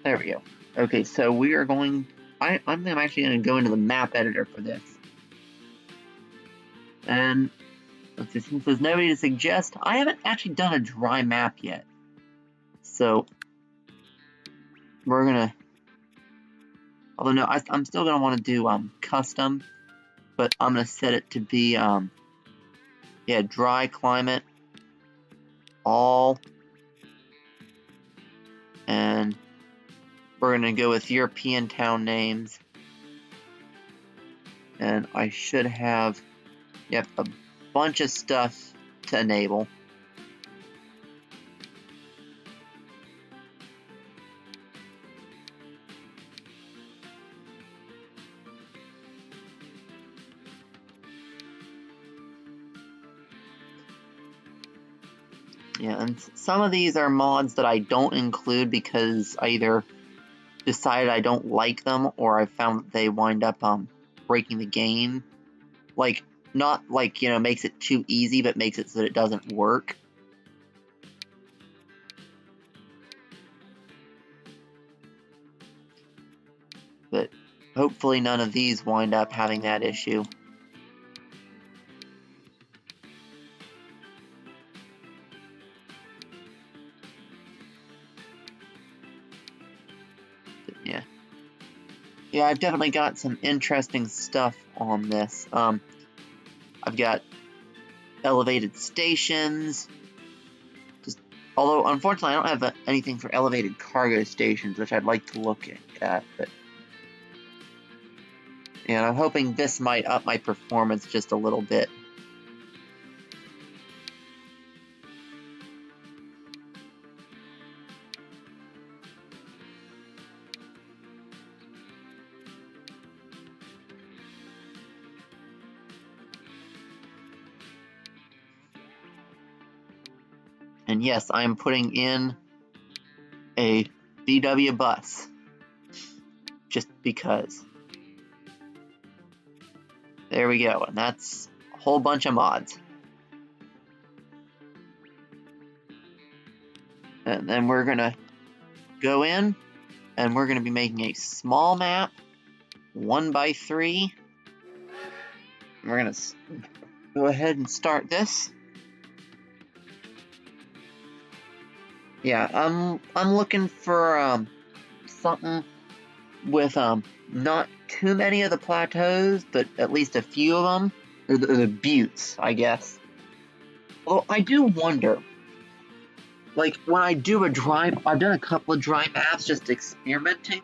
There we go. Okay, so we are going. I'm actually going to go into the map editor for this. And let's see, since there's nobody to suggest, I haven't actually done a dry map yet. So we're gonna. Although no, I'm still gonna want to do custom, but I'm gonna set it to be yeah, dry climate, all, and we're gonna go with European town names, and I should have, yep, a bunch of stuff to enable. Yeah, and some of these are mods that I don't include because I either decided I don't like them or I found that they wind up breaking the game. Like, not like, you know, makes it too easy, but makes it so that it doesn't work. But hopefully none of these wind up having that issue. Yeah. Yeah, I've definitely got some interesting stuff on this. I've got elevated stations. Although, unfortunately, I don't have anything for elevated cargo stations, which I'd like to look at. But yeah, I'm hoping this might up my performance just a little bit. And yes, I am putting in a VW bus. Just because. There we go, and that's a whole bunch of mods. And then we're gonna go in, and we're gonna be making a small map, 1x3. We're gonna go ahead and start this. Yeah, I'm looking for something with not too many of the plateaus, but at least a few of them, or the buttes, I guess. Although I do wonder, like when I do a dry, I've done a couple of dry maps just experimenting,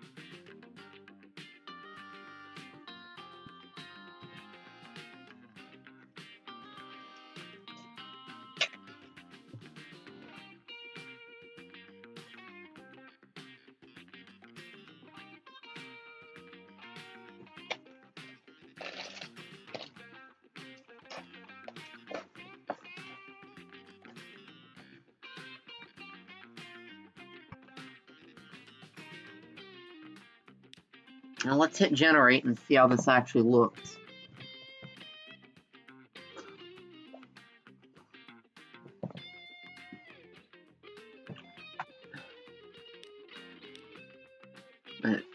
Now let's hit generate and see how this actually looks.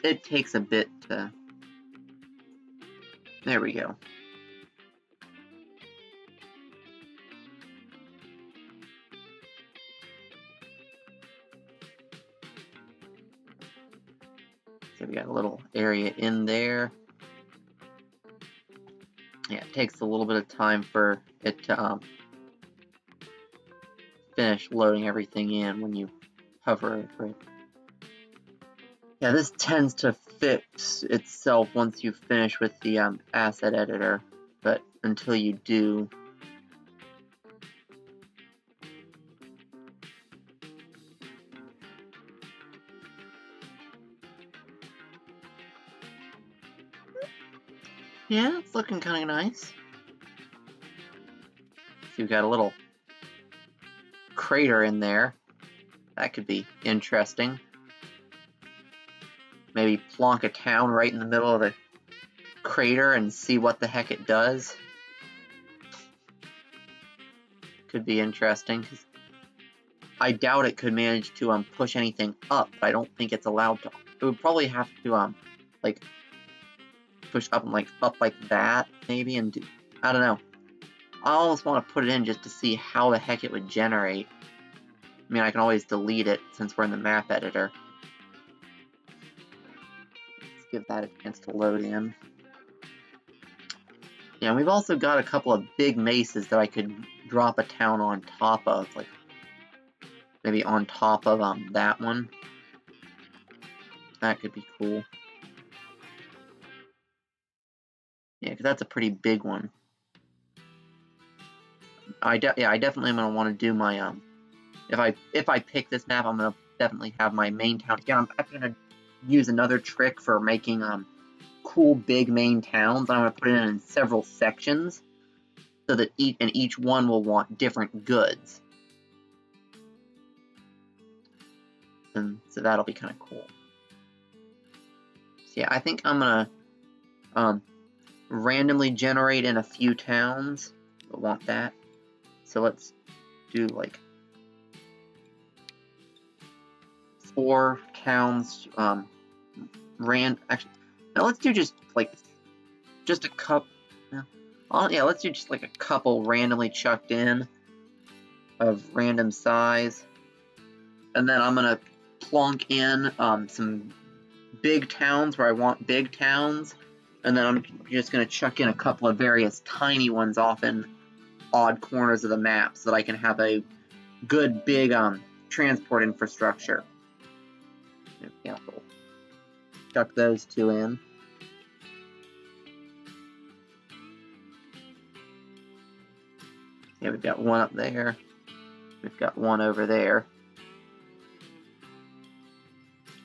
It takes a bit to... There we go. So we got a little area in there. Yeah, it takes a little bit of time for it to finish loading everything in when you hover over it. Yeah, this tends to fix itself once you finish with the asset editor, but until you do... Yeah, it's looking kind of nice. So you've got a little crater in there. That could be interesting. Maybe plonk a town right in the middle of the crater and see what the heck it does. Could be interesting. I doubt it could manage to push anything up, but I don't think it's allowed to. It would probably have to like push up and up like that maybe, and I don't know. I almost want to put it in just to see how the heck it would generate. I mean, I can always delete it since we're in the map editor. Let's give that a chance to load in. Yeah, and we've also got a couple of big mesas that I could drop a town on top of, like maybe on top of that one. That could be cool. Yeah, because that's a pretty big one. I definitely am gonna want to do my if I pick this map, I'm gonna definitely have my main town. Yeah, I'm gonna use another trick for making cool big main towns. I'm gonna put it in several sections so that each one will want different goods, and so that'll be kind of cool. So yeah, I think I'm gonna randomly generate in a few towns. I want that. So let's do like 4 towns. Actually, no, let's do just a couple. Yeah, let's do just like a couple randomly chucked in of random size, and then I'm gonna plonk in some big towns where I want big towns, and then I'm just gonna chuck in a couple of various tiny ones off in odd corners of the map so that I can have a good big transport infrastructure. Yeah, we'll chuck those 2 in. Yeah, we've got one up there. We've got one over there.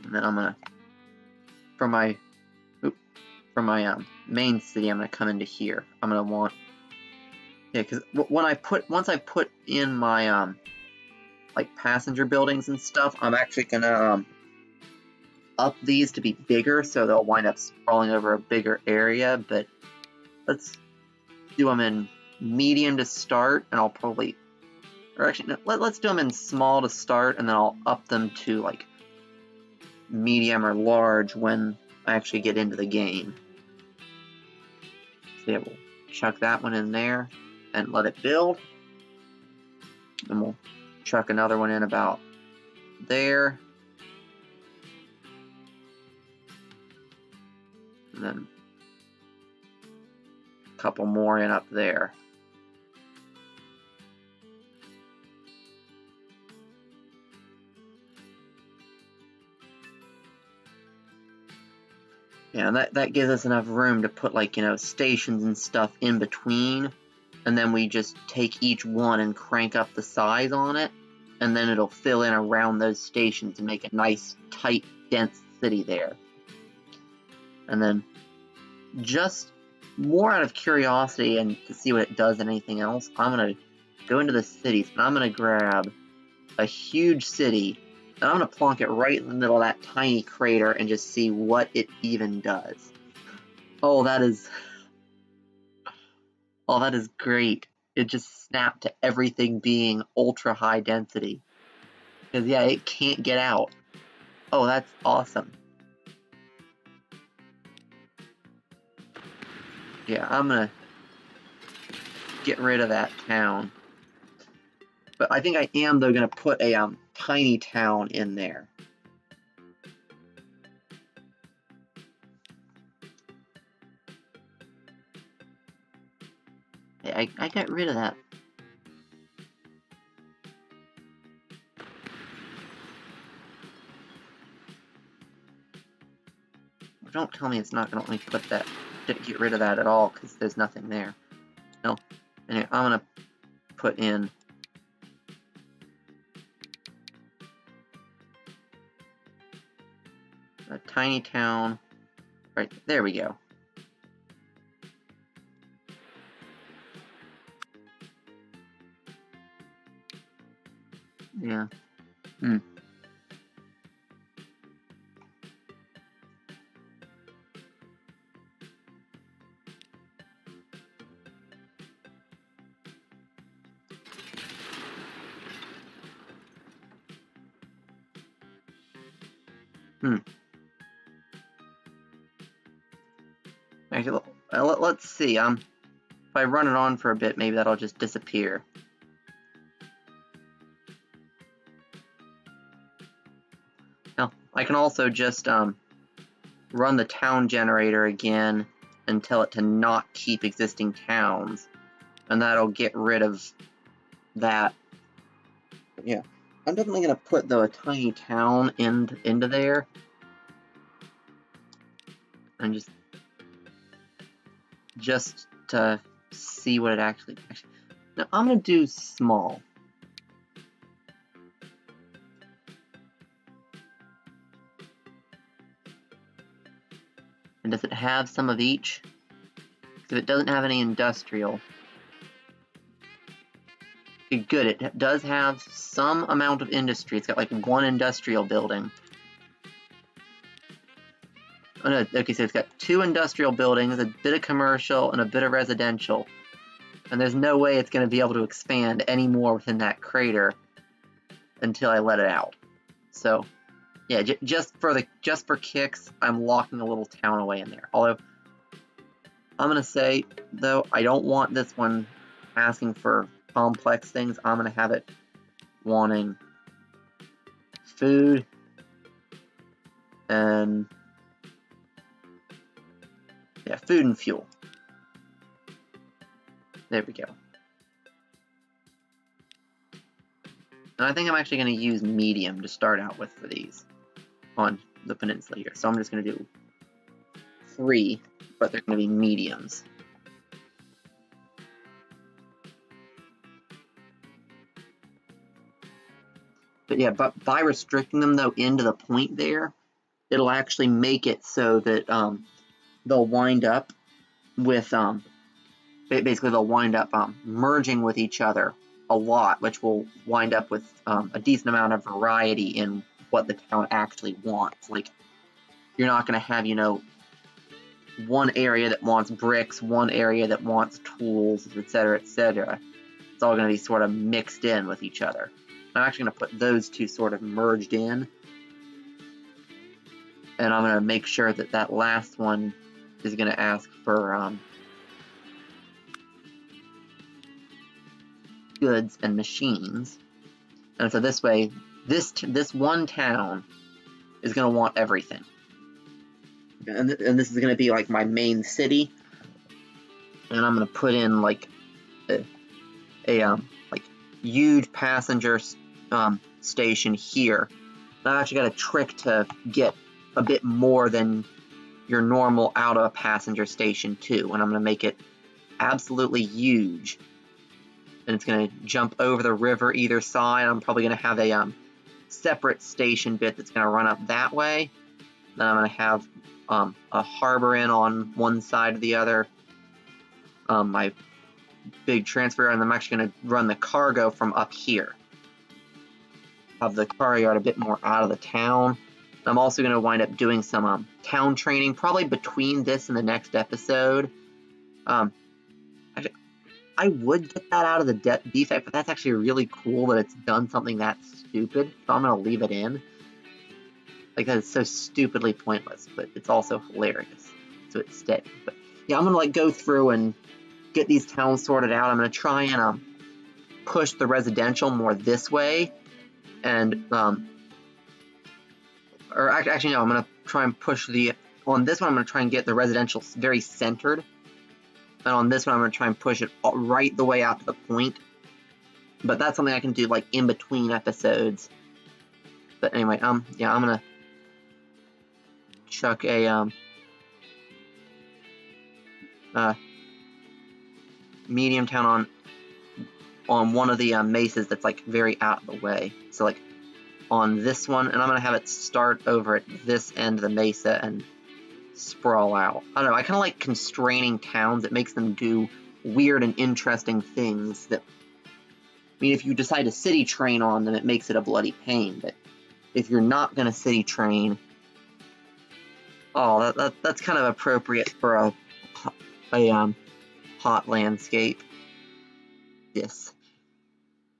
And then I'm gonna, for my main city, I'm gonna come into here. I'm gonna want, yeah, because once I put in my like passenger buildings and stuff, I'm actually gonna up these to be bigger, so they'll wind up sprawling over a bigger area. But let's do them in medium to start, and I'll probably, or actually, no, let's do them in small to start, and then I'll up them to like medium or large when I actually get into the game. So yeah, we'll chuck that one in there and let it build. And we'll chuck another one in about there. And then a couple more in up there. Yeah, and that gives us enough room to put, like, you know, stations and stuff in between, and then we just take each one and crank up the size on it, and then it'll fill in around those stations and make a nice, tight, dense city there. And then, just more out of curiosity and to see what it does and anything else, I'm going to go into the cities, and I'm going to grab a huge city And I'm going to plonk it right in the middle of that tiny crater and just see what it even does. Oh, that is great. It just snapped to everything being ultra high density. Because, yeah, it can't get out. Oh, that's awesome. Yeah, I'm going to get rid of that town. But I think I am, though, going to put a tiny town in there. I got rid of that. Don't tell me it's not going to let me put that, get rid of that at all, because there's nothing there. No. Anyway, I'm going to put in a tiny town. Right, there we go. Yeah. Actually, let's see. If I run it on for a bit, maybe that'll just disappear. Now, I can also just run the town generator again and tell it to not keep existing towns, and that'll get rid of that. Yeah, I'm definitely gonna put though a tiny town into there, and just to see what it actually. Now I'm gonna do small. And does it have some of each? Because if it doesn't have any industrial. Good, it does have some amount of industry. It's got like one industrial building. Oh no, okay, so it's got 2 industrial buildings, a bit of commercial, and a bit of residential. And there's no way it's going to be able to expand any more within that crater until I let it out. So, yeah, just for kicks, I'm locking a little town away in there. Although, I'm going to say, though, I don't want this one asking for complex things. I'm going to have it wanting food and, yeah, food and fuel. There we go. And I think I'm actually going to use medium to start out with for these on the peninsula here. So I'm just going to do 3, but they're going to be mediums. But yeah, but by restricting them though into the point there, it'll actually make it so that they'll wind up with basically they'll wind up merging with each other a lot, which will wind up with a decent amount of variety in what the town actually wants. Like, you're not going to have, you know, one area that wants bricks, one area that wants tools, etc., etc. It's all going to be sort of mixed in with each other. I'm actually going to put those 2 sort of merged in. And I'm going to make sure that that last one is going to ask for goods and machines. And so this way, this one town is going to want everything. And this is going to be like my main city. And I'm going to put in like a like huge passenger station here. And I've actually got a trick to get a bit more than your normal out of a passenger station too. And I'm going to make it absolutely huge. And it's going to jump over the river either side. I'm probably going to have a separate station bit that's going to run up that way. Then I'm going to have a harbor in on one side or the other. My big transfer, and I'm actually going to run the cargo from up here. have the car yard a bit more out of the town. I'm also going to wind up doing some town training, probably between this and the next episode. I would get that out of the defect, but that's actually really cool that it's done something that stupid, so I'm going to leave it in. Like, that is so stupidly pointless, but it's also hilarious, so it's steady. But yeah, I'm going to like go through and get these towns sorted out. I'm going to try and push the residential more this way, and or actually no, I'm going to try and push on this one I'm going to try and get the residential very centered, and on this one I'm going to try and push it right the way out to the point. But that's something I can do like in between episodes. But anyway, yeah, I'm going to chuck a medium town on one of the mesas that's like very out of the way. So like on this one, and I'm gonna have it start over at this end of the mesa and sprawl out. I don't know, I kind of like constraining towns. It makes them do weird and interesting things that, I mean, if you decide to city train on them, it makes it a bloody pain, but if you're not gonna city train, oh, that's kind of appropriate for a hot landscape. Yes.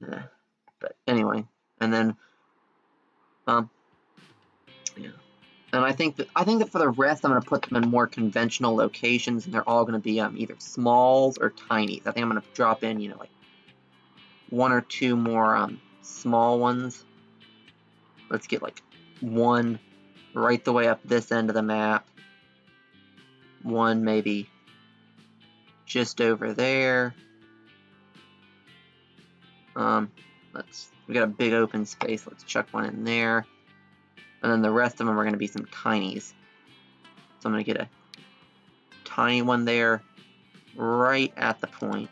But anyway, and then yeah. And I think that for the rest, I'm going to put them in more conventional locations, and they're all going to be either smalls or tinies. I think I'm going to drop in, like 1 or 2 more small ones. Let's get like 1 right the way up this end of the map. 1 maybe just over there. We got a big open space. Let's chuck 1 in there. And then the rest of them are going to be some tinies. So I'm going to get a tiny one there, right at the point.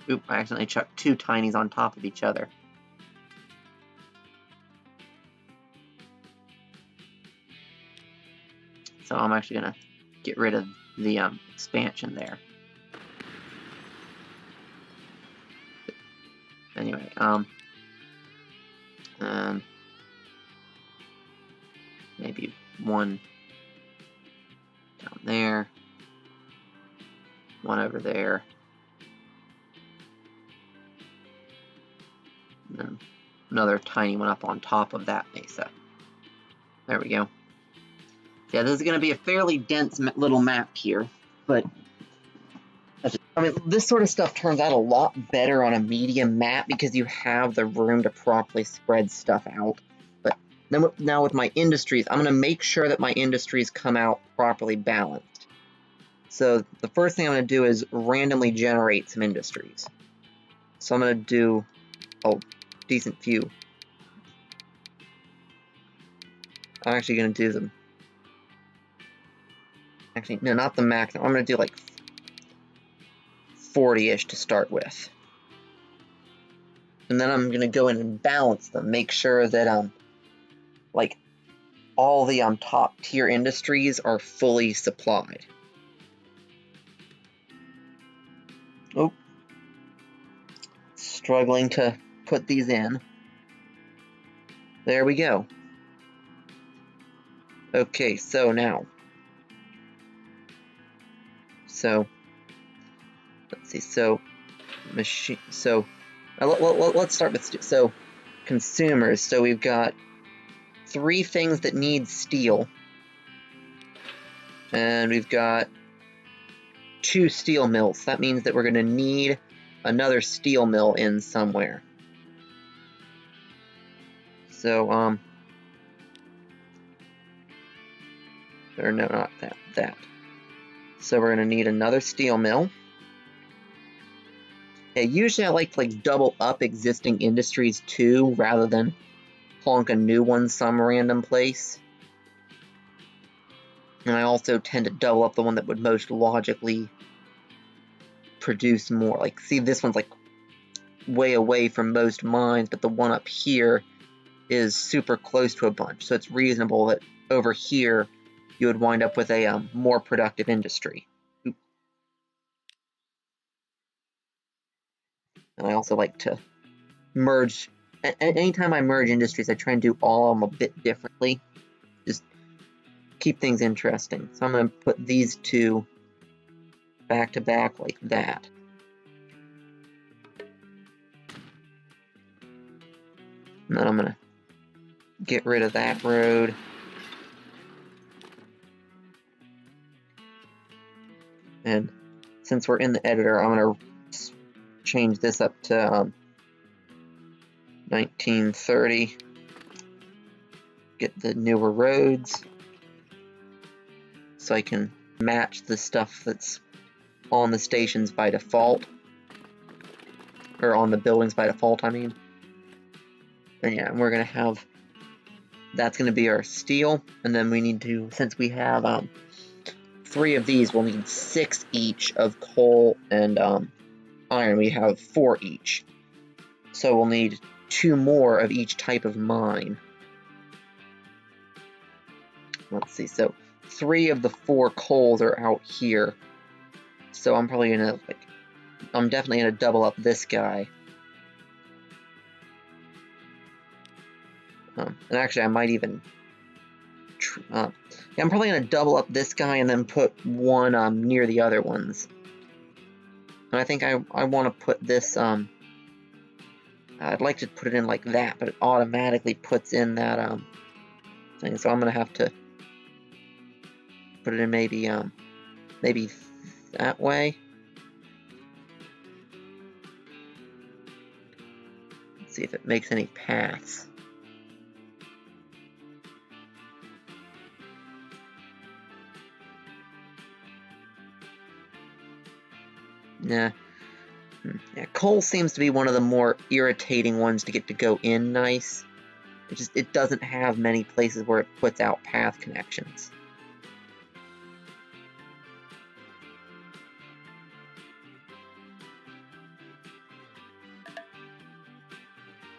Oop, I accidentally chucked 2 tinies on top of each other. So I'm actually going to get rid of the expansion there. Anyway, maybe 1 down there, 1 over there, and then another tiny one up on top of that mesa. There we go. Yeah, this is going to be a fairly dense little map here, but I mean, this sort of stuff turns out a lot better on a medium map because you have the room to properly spread stuff out. But then now with my industries, I'm going to make sure that my industries come out properly balanced. So the first thing I'm going to do is randomly generate some industries. So I'm going to do a decent few. I'm actually going to do them. Actually, no, not the max. I'm going to do like 40-ish to start with. And then I'm going to go in and balance them, make sure that like all the top tier industries are fully supplied. Oh, struggling to put these in. There we go. Okay, so now. So let's see. So machine. So let's start with consumers. So we've got 3 things that need steel, and we've got 2 steel mills. That means that we're going to need another steel mill in somewhere. So or no, not that. So we're going to need another steel mill. Yeah, usually I like to double up existing industries too, rather than plonk a new one some random place. And I also tend to double up the one that would most logically produce more. Like, see, this one's way away from most mines, but the one up here is super close to a bunch. So it's reasonable that over here you would wind up with a more productive industry. And I also like to merge. Anytime I merge industries, I try and do all of them a bit differently. Just keep things interesting. So I'm going to put these two back to back like that. And then I'm going to get rid of that road. And since we're in the editor, I'm going to change this up to 1930. Get the newer roads so I can match the stuff that's on the stations by default. Or on the buildings by default, I mean. And yeah, we're going to have, that's going to be our steel. And then we need to, since we have 3 of these, we'll need 6 each of coal and iron. We have 4 each. So we'll need 2 more of each type of mine. Let's see, so 3 of the 4 coals are out here. So I'm probably gonna, I'm definitely gonna double up this guy. And actually, I might even, yeah, I'm probably gonna double up this guy and then put one near the other ones. And I think I want to put this, I'd like to put it in like that, but it automatically puts in that thing. So I'm gonna have to put it in maybe maybe that way. Let's see if it makes any paths. Yeah. Yeah, coal seems to be one of the more irritating ones to get to go in nice. It doesn't have many places where it puts out path connections.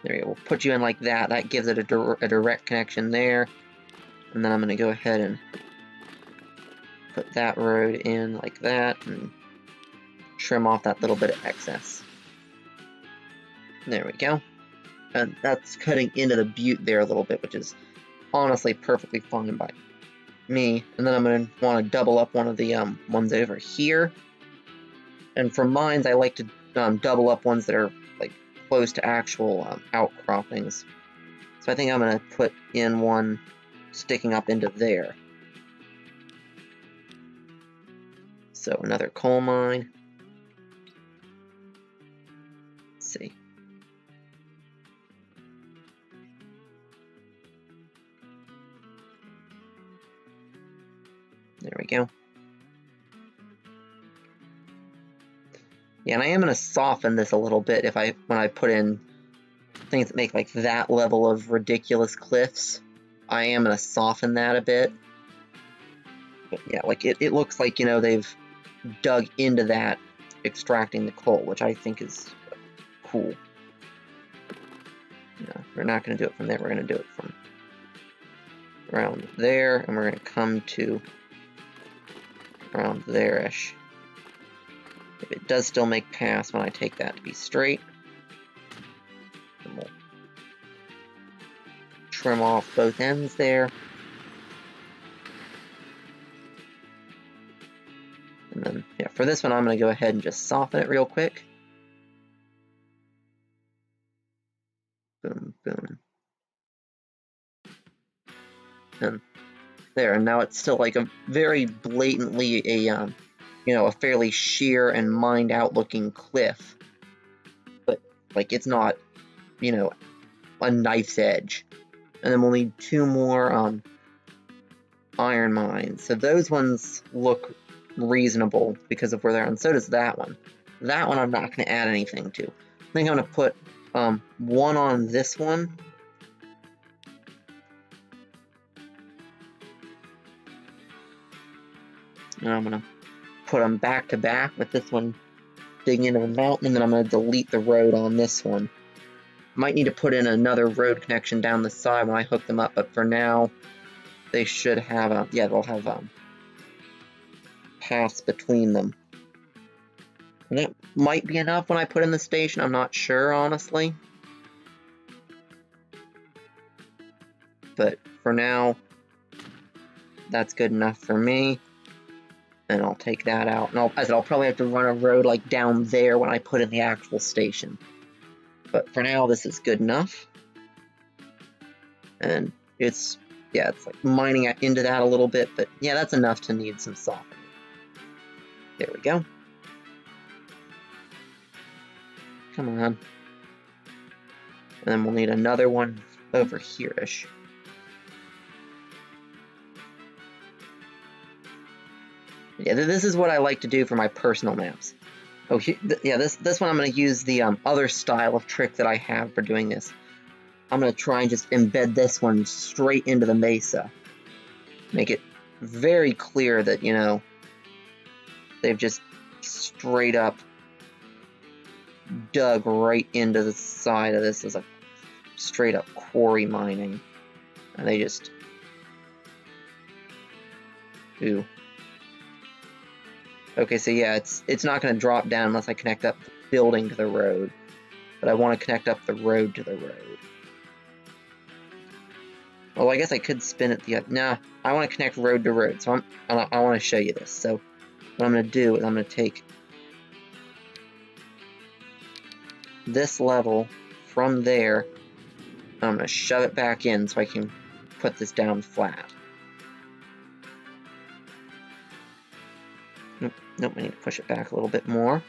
There you go. We'll put you in like that. That gives it a direct connection there. And then I'm going to go ahead and put that road in like that and trim off that little bit of excess. There we go. And that's cutting into the butte there a little bit, which is honestly perfectly fine by me. And then I'm going to want to double up one of the ones over here. And for mines, I like to double up ones that are like close to actual outcroppings. So I think I'm going to put in one sticking up into there. So another coal mine. Let's see. There we go. Yeah, and I am going to soften this a little bit when I put in things that make like that level of ridiculous cliffs. I am going to soften that a bit. But yeah, like it looks like, you know, they've dug into that, extracting the coal, which I think is cool. No, we're not going to do it from there. We're going to do it from around there, and we're going to come to around there-ish. If it does still make paths when I take that to be straight, then we'll trim off both ends there. And then, yeah, for this one, I'm going to go ahead and just soften it real quick. Boom, boom. And there, and now it's still like a very blatantly a, you know, a fairly sheer and mined out looking cliff. But, like, it's not, you know, a knife's edge. And then we'll need 2 more iron mines. So those ones look reasonable because of where they're at, and so does that one. That one I'm not going to add anything to. I think I'm going to put one on this one. And I'm going to put them back to back with this one digging into the mountain, and then I'm going to delete the road on this one. Might need to put in another road connection down the side when I hook them up, but for now, they should have, yeah, they'll have paths between them. And that might be enough when I put in the station, I'm not sure, honestly. but for now, that's good enough for me. And I'll take that out. And I'll probably have to run a road like down there when I put in the actual station. But for now, this is good enough. And it's like mining into that a little bit, but yeah, that's enough to need some softening. There we go. Come on. And then we'll need another one over here-ish. Yeah, this is what I like to do for my personal maps. Oh, yeah, this one I'm going to use the other style of trick that I have for doing this. I'm going to try and just embed this one straight into the mesa. Make it very clear that, you know, they've just straight up dug right into the side of this as a straight up quarry mining. And they just... Ooh. Okay, so yeah, it's not going to drop down unless I connect up the building to the road. But I want to connect up the road to the road. Well, I guess I could spin it the other... Nah, I want to connect road to road, so I want to show you this. So what I'm going to do is I'm going to take this level from there, and I'm going to shove it back in so I can put this down flat. Nope, I need to push it back a little bit more.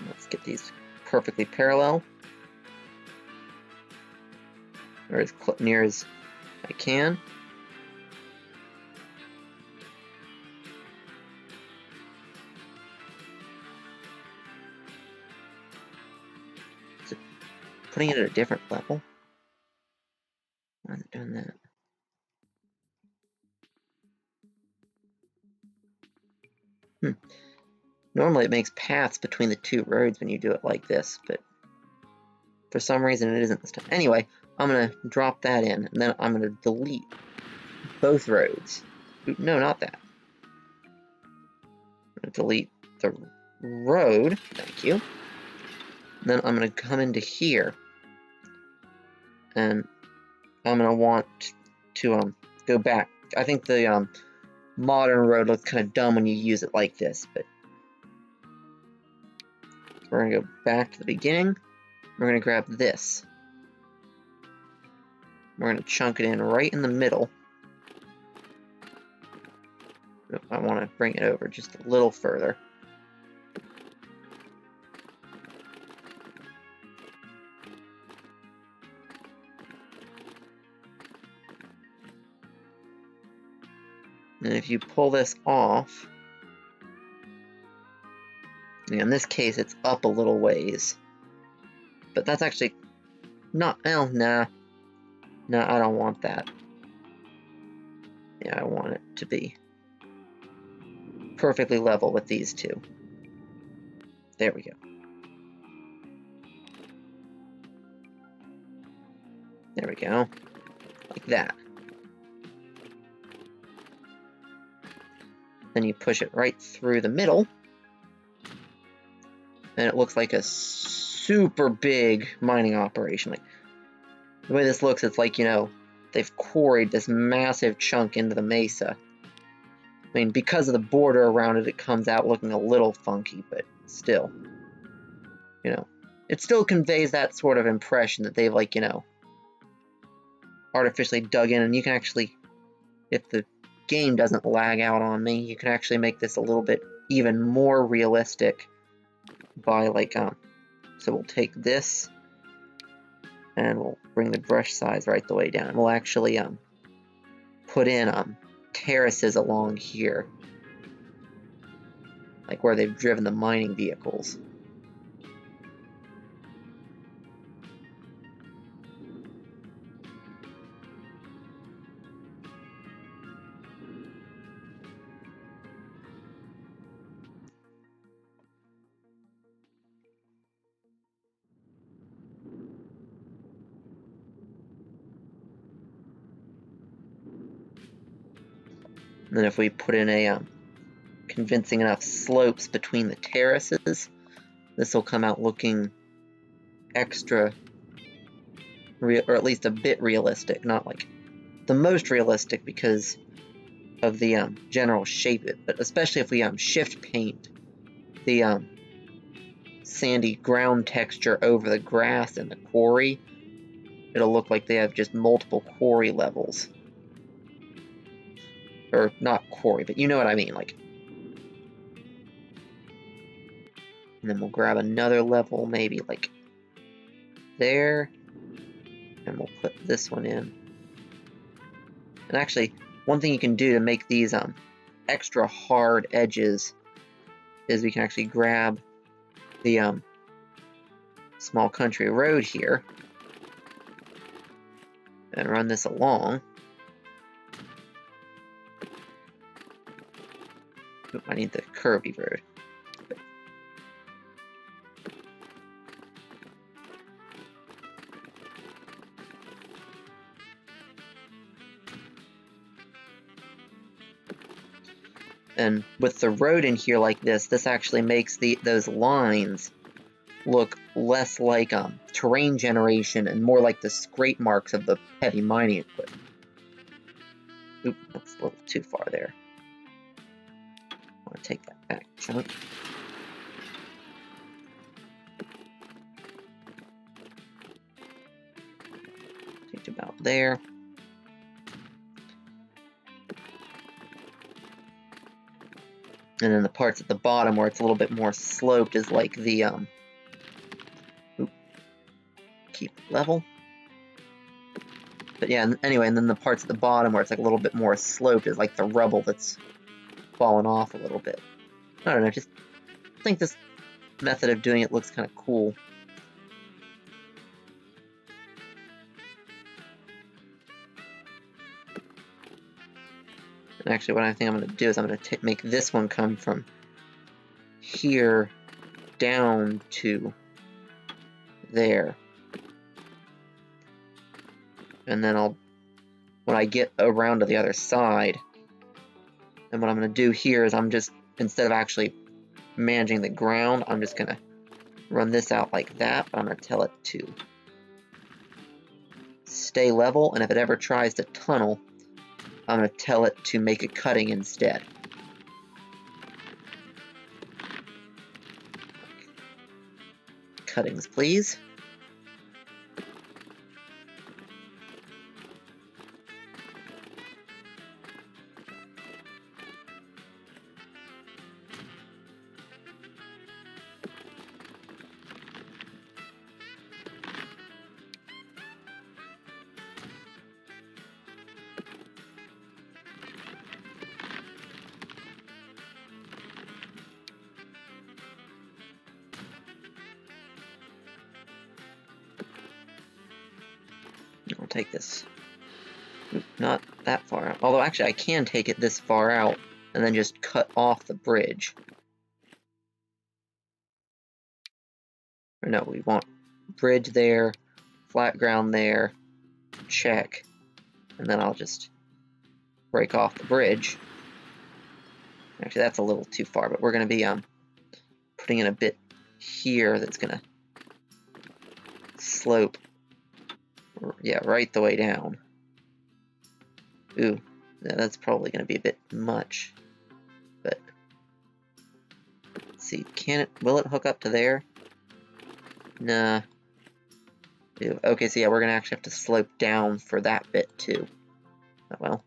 Let's get these perfectly parallel, or as near as I can. So putting it at a different level. Why is it doing that? Normally it makes paths between the two roads when you do it like this, but for some reason it isn't this time. Anyway, I'm going to drop that in, and then I'm going to delete both roads. No, not that. I'm going to delete the road. Thank you. And then I'm going to come into here, and I'm going to want to go back. I think the modern road looks kind of dumb when you use it like this, but we're going to go back to the beginning. We're going to grab this. We're going to chunk it in right in the middle. I want to bring it over just a little further. And if you pull this off, in this case it's up a little ways. But that's actually not, oh, nah. No, I don't want that. Yeah, I want it to be perfectly level with these two. There we go. There we go. Like that. Then you push it right through the middle. And it looks like a super big mining operation. Like, the way this looks, it's like, you know, they've quarried this massive chunk into the mesa. I mean, because of the border around it, it comes out looking a little funky, but still. You know, it still conveys that sort of impression that they've, like, you know, artificially dug in. And you can actually, if the game doesn't lag out on me, you can actually make this a little bit even more realistic by, like, so we'll take this, and we'll bring the brush size right the way down. We'll actually put in terraces along here, like where they've driven the mining vehicles. And then if we put in a convincing enough slopes between the terraces, this will come out looking extra real, or at least a bit realistic. Not like the most realistic because of the general shape of it, but especially if we shift paint the sandy ground texture over the grass and the quarry, it'll look like they have just multiple quarry levels. Or not quarry, but you know what I mean, like. And then we'll grab another level, maybe like there, and we'll put this one in. And actually, one thing you can do to make these extra hard edges is we can actually grab the small country road here and run this along. Oop, I need the curvy road. And with the road in here like this actually makes those lines look less like terrain generation and more like the scrape marks of the heavy mining equipment. Oop, that's a little too far there. I want to take that back chunk. Take it about there. And then the parts at the bottom where it's a little bit more sloped is like the, keep it level. But yeah, anyway, and then the parts at the bottom where it's like a little bit more sloped is like the rubble that's fallen off a little bit. I don't know, just think this method of doing it looks kind of cool. And actually, what I think I'm going to do is I'm going to make this one come from here down to there. And then when I get around to the other side, and what I'm going to do here is I'm just, instead of actually managing the ground, I'm just going to run this out like that, but I'm going to tell it to stay level, and if it ever tries to tunnel, I'm going to tell it to make a cutting instead. Cuttings, please. I'll take this, not that far out. Although actually I can take it this far out and then just cut off the bridge. Or no, we want bridge there, flat ground there, check, and then I'll just break off the bridge. Actually, that's a little too far, but we're going to be putting in a bit here that's going to slope, yeah, right the way down. Ooh, yeah, that's probably going to be a bit much, but let's see, will it hook up to there? Nah. Ew. Okay, so yeah, we're going to actually have to slope down for that bit too. Oh well.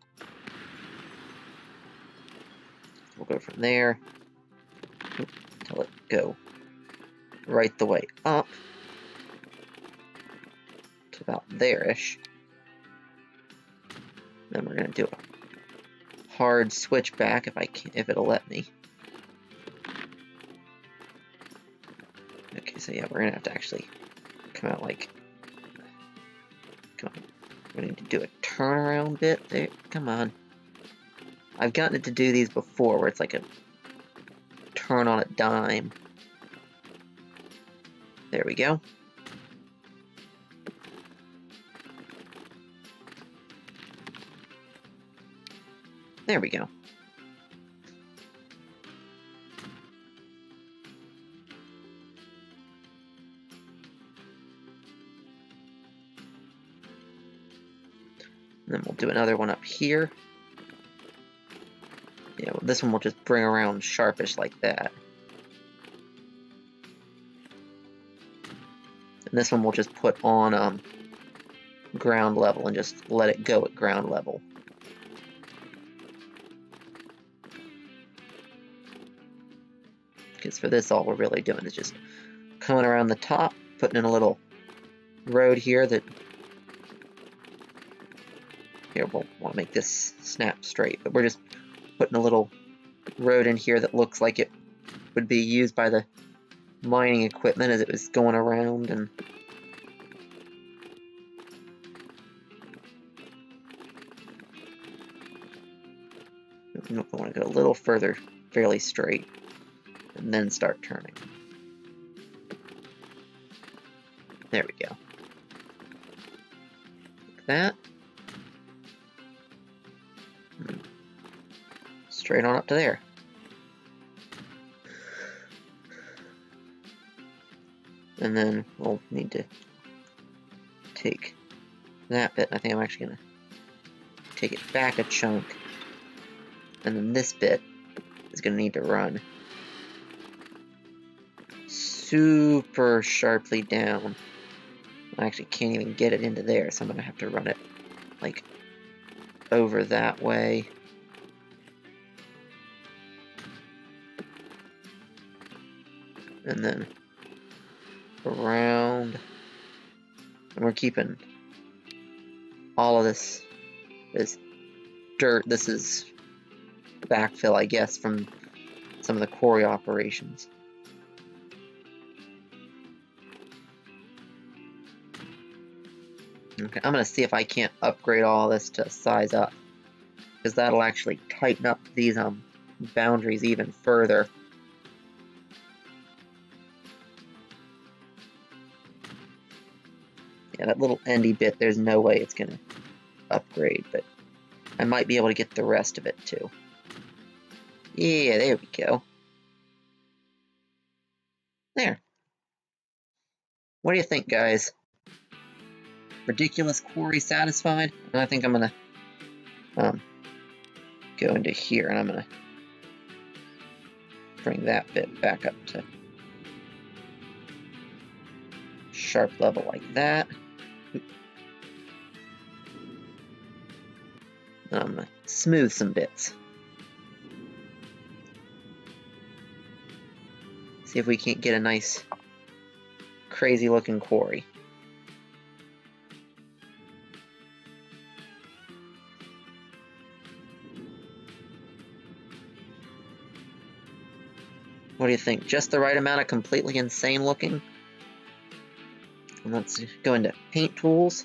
We'll go from there until it go right the way up to about there-ish. Then we're going to do a hard switch back if it'll let me. Okay, so yeah, we're going to have to actually come out like, come on, we need to do a turnaround bit there, come on. I've gotten it to do these before where it's like a turn on a dime. There we go. There we go. then we'll do another one up here. Yeah, well, this one will just bring around sharpish like that. And this one we'll just put on ground level and just let it go at ground level. Because for this, all we're really doing is just coming around the top, putting in a little road here that... Here, we'll want to make this snap straight, but we're just putting a little road in here that looks like it would be used by the mining equipment as it was going around, and I want to go a little further, fairly straight, and then start turning. There we go. Like that. Straight on up to there. And then we'll need to take that bit. I think I'm actually going to take it back a chunk. And then this bit is going to need to run super sharply down. I actually can't even get it into there, so I'm going to have to run it like over that way. And then around. And we're keeping all of this is dirt. This is backfill, I guess, from some of the quarry operations. Okay, I'm going to see if I can't upgrade all this to size up, because that'll actually tighten up these boundaries even further. Yeah, that little endy bit, there's no way it's going to upgrade, but I might be able to get the rest of it too. Yeah, there we go. There. What do you think, guys? Ridiculous quarry satisfied? And I think I'm going to go into here, and I'm going to bring that bit back up to sharp level like that. And I'm going to smooth some bits. See if we can't get a nice, crazy looking quarry. What do you think? Just the right amount of completely insane looking? And let's go into paint tools.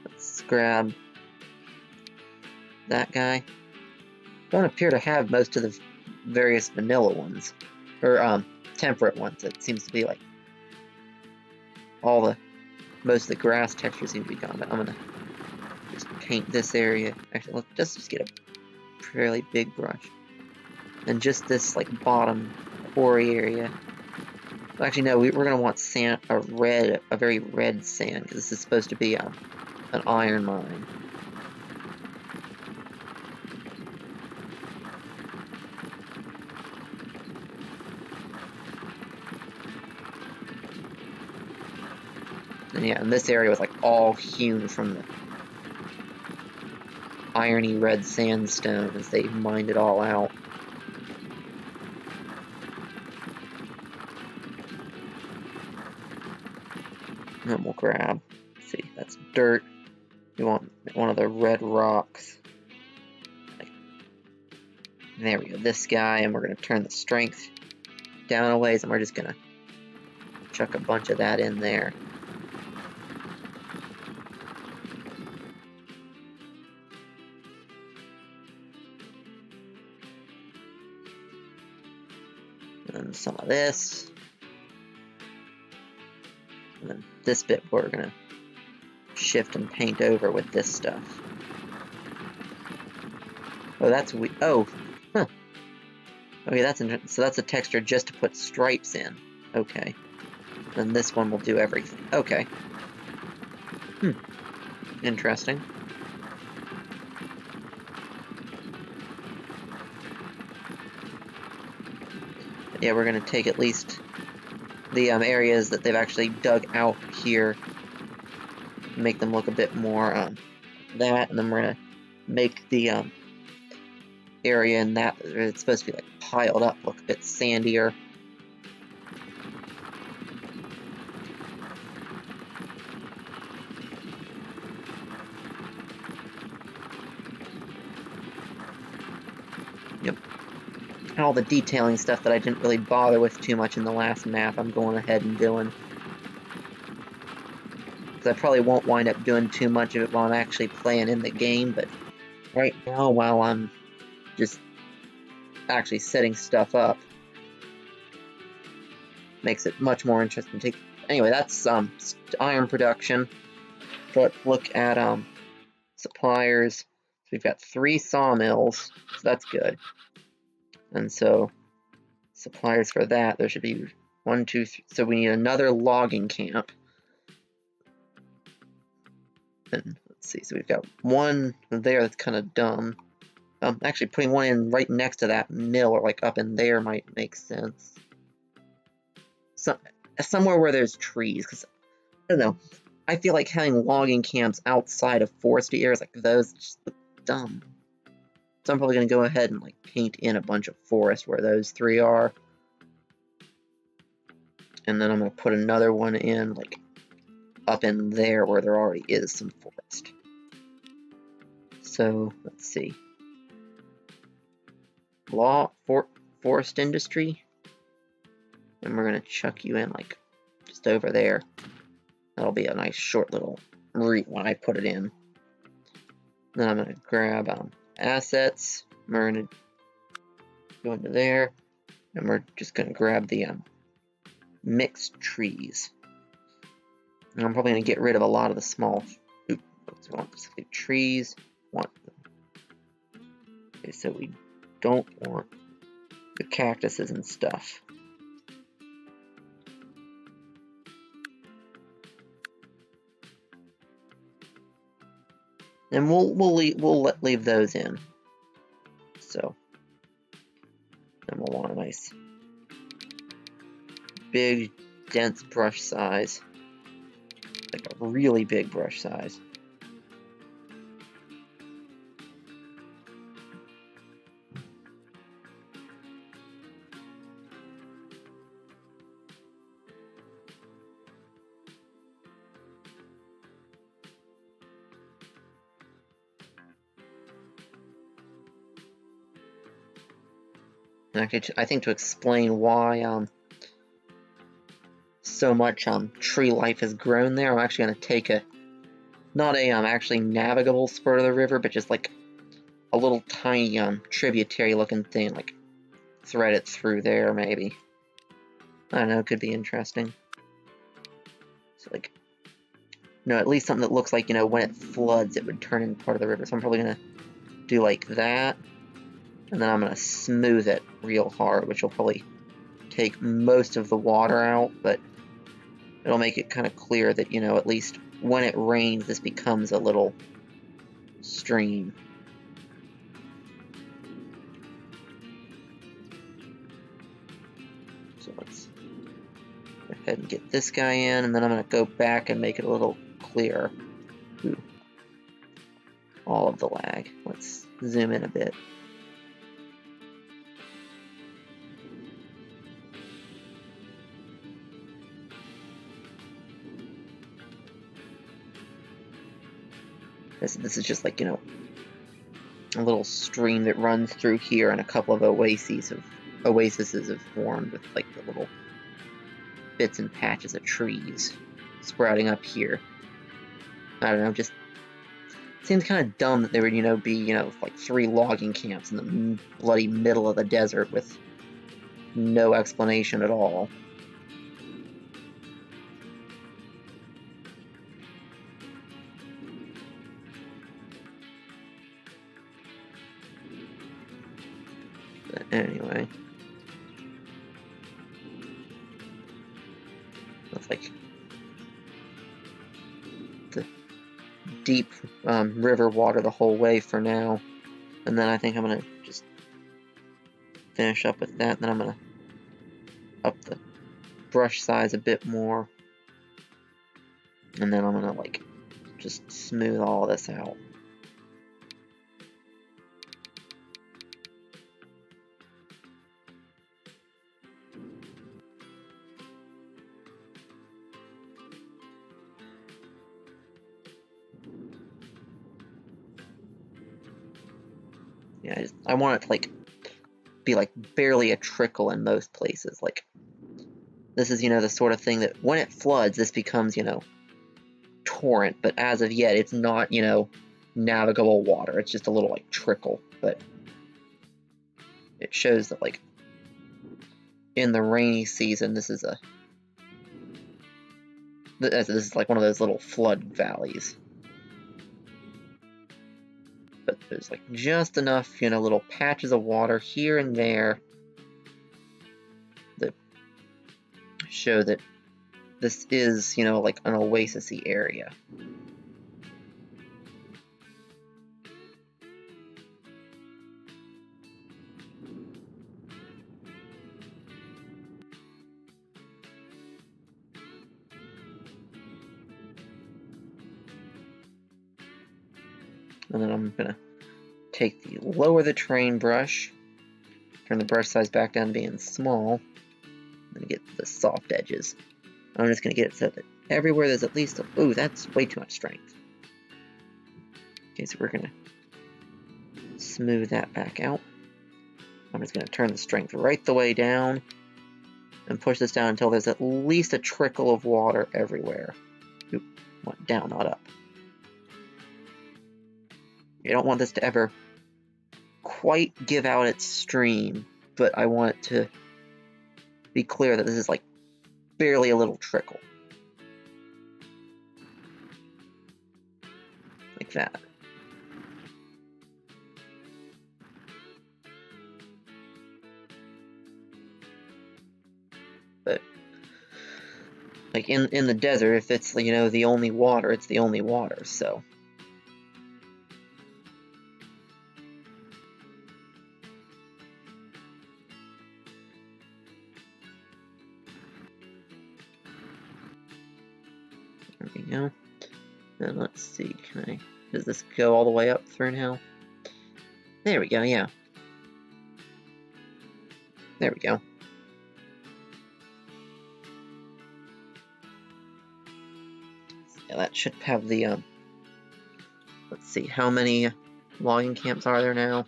Let's grab that guy. Don't appear to have most of the various vanilla ones, or temperate ones. It seems to be like most of the grass texture seems to be gone. But I'm gonna just paint this area. Actually, let's just get a fairly big brush, and just this like bottom quarry area. Well, actually, no, we're gonna want sand, a very red sand, because this is supposed to be an iron mine. And yeah, and this area was like all hewn from the irony red sandstone as they mined it all out. And then we'll grab, let's see, that's dirt. We want one of the red rocks. There we go, this guy, and we're going to turn the strength down a ways, and we're just going to chuck a bunch of that in there. And some of this. And then this bit we're going to shift and paint over with this stuff. Oh, that's oh, huh. Okay, so that's a texture just to put stripes in. Okay. And this one will do everything. Okay. interesting. But yeah, we're going to take at least the areas that they've actually dug out here, make them look a bit more that, and then we're going to make the area in that it's supposed to be like piled up look a bit sandier. Yep. And all the detailing stuff that I didn't really bother with too much in the last map, I'm going ahead and doing. Because I probably won't wind up doing too much of it while I'm actually playing in the game, but right now, while I'm just actually setting stuff up, makes it much more interesting. Anyway, that's iron production. So let's look at suppliers. So we've got 3 sawmills, so that's good. And so suppliers for that, there should be 1, 2, 3. So we need another logging camp. And let's see, so we've got one there that's kind of dumb. Actually, putting one in right next to that mill, or like up in there, might make sense. Somewhere where there's trees, because I don't know. I feel like having logging camps outside of foresty areas like those just look dumb. So I'm probably going to go ahead and like paint in a bunch of forest where those 3 are. And then I'm going to put another one in like up in there where there already is some forest. So let's see. Forest industry. And we're going to chuck you in like just over there. That'll be a nice short little route when I put it in. Then I'm going to grab assets. We're going to go into there. And we're just going to grab the mixed trees. And I'm probably going to get rid of a lot of the small trees. Okay, so we don't want the cactuses and stuff. And we'll leave those in. So then we'll want a nice big dense brush size, like a really big brush size. I think to explain why so much tree life has grown there, I'm actually going to take not a actually navigable spur of the river, but just like a little tiny tributary looking thing, like thread it through there maybe. I don't know, it could be interesting. So like, at least something that looks like, when it floods it would turn into part of the river. So I'm probably going to do like that. And then I'm going to smooth it real hard, which will probably take most of the water out, but it'll make it kind of clear that, at least when it rains, this becomes a little stream. So let's go ahead and get this guy in, and then I'm going to go back and make it a little clearer. Ooh. All of the lag. Let's zoom in a bit. This is just like, a little stream that runs through here, and a couple of oases have formed with like the little bits and patches of trees sprouting up here. I don't know, just seems kind of dumb that there would, be, like 3 logging camps in the bloody middle of the desert with no explanation at all. But anyway. Looks like the deep river water the whole way for now. And then I think I'm going to just finish up with that. And then I'm going to up the brush size a bit more. And then I'm going to like just smooth all this out. Yeah, I want it to like be like barely a trickle in most places. Like this is, the sort of thing that when it floods, this becomes, torrent. But as of yet, it's not, navigable water. It's just a little like trickle. But it shows that like in the rainy season, this is like one of those little flood valleys. But there's like just enough, little patches of water here and there that show that this is, like an oasis-y area. And then I'm gonna lower the terrain brush, turn the brush size back down to being small, and get the soft edges. I'm just gonna get it so that everywhere there's at least ooh, that's way too much strength. Okay, so we're gonna smooth that back out. I'm just gonna turn the strength right the way down and push this down until there's at least a trickle of water everywhere. Oop, went down, not up. You don't want this to ever quite give out its stream, but I want it to be clear that this is like barely a little trickle. Like that. But like in the desert, if it's, the only water, it's the only water, so. There we go. And let's see, does this go all the way up through now? There we go, yeah. There we go. Yeah, that should have the, let's see, how many logging camps are there now?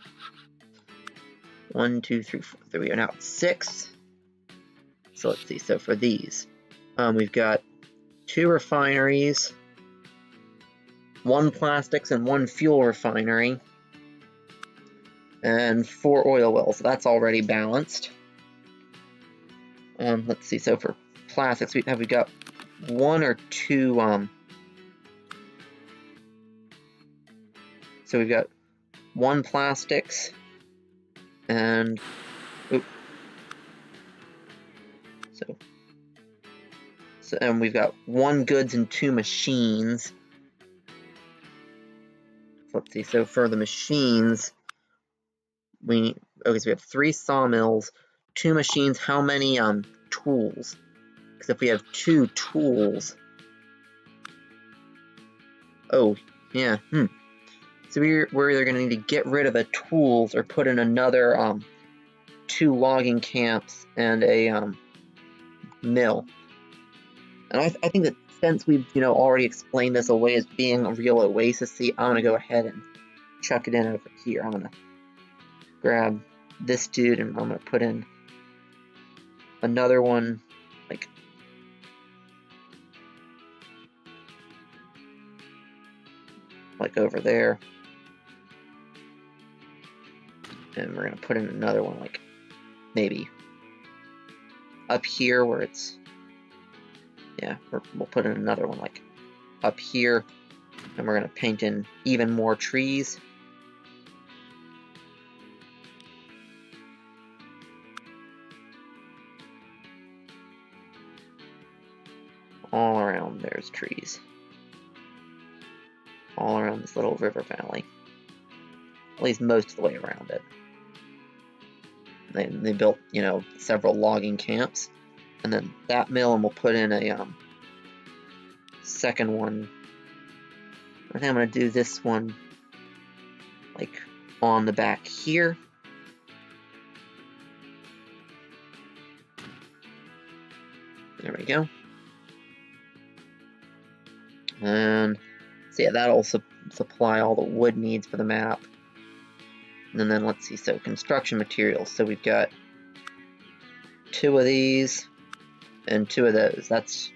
1, 2, 3, 4. There we are now at 6. So let's see, so for these, we've got 2 refineries, 1 plastics and 1 fuel refinery, and 4 oil wells. So that's already balanced. Let's see, so for plastics, we've got 1 or 2, so we've got 1 plastics, and, and we've got 1 goods and 2 machines. Let's see, so for the machines, so we have 3 sawmills, 2 machines. How many tools? Because if we have 2 tools, oh yeah, so we're either going to need to get rid of the tools or put in another 2 logging camps and a mill. And I think that since we've already explained this away as being a real oasis-y, I'm gonna go ahead and chuck it in over here. I'm gonna grab this dude and I'm gonna put in another one like over there, and we're gonna put in another one like maybe up here where it's, yeah, we'll put in another one like up here, and we're gonna paint in even more trees. All around there's trees. all around this little river valley. At least most of the way around it. They built, you know, several logging camps. And then that mill, and we'll put in a second one. I think I'm going to do this one like on the back here. There we go. And so yeah, that'll supply all the wood needs for the map. And then let's see, so construction materials. So we've got 2 of these and 2 of those. That's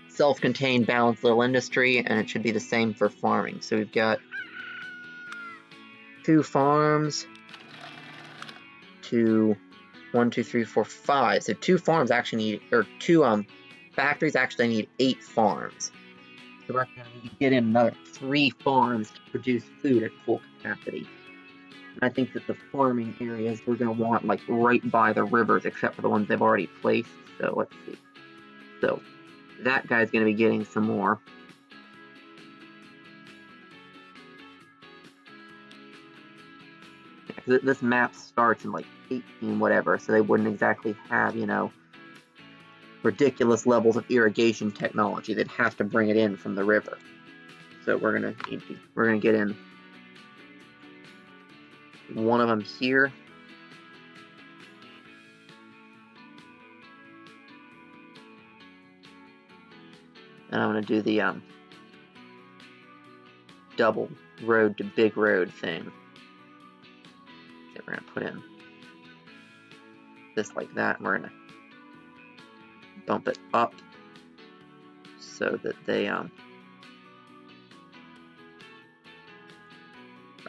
self-contained balanced little industry, and it should be the same for farming. So we've got 2 farms, 1, 2, 3, 4, 5. So 2 farms actually need, or 2 factories actually need 8 farms. So we're going to get in another 3 farms to produce food at full capacity. And I think that the farming areas we're going to want like right by the rivers, except for the ones they've already placed. So let's see. So that guy's going to be getting some more. Yeah, this map starts in like 18 whatever, so they wouldn't exactly have, you know, ridiculous levels of irrigation technology. They'd have to bring it in from the river. So we're gonna get in one of them here. And I'm gonna do the double road to big road thing. Okay, we're gonna put in this like that, and we're gonna bump it up so that they are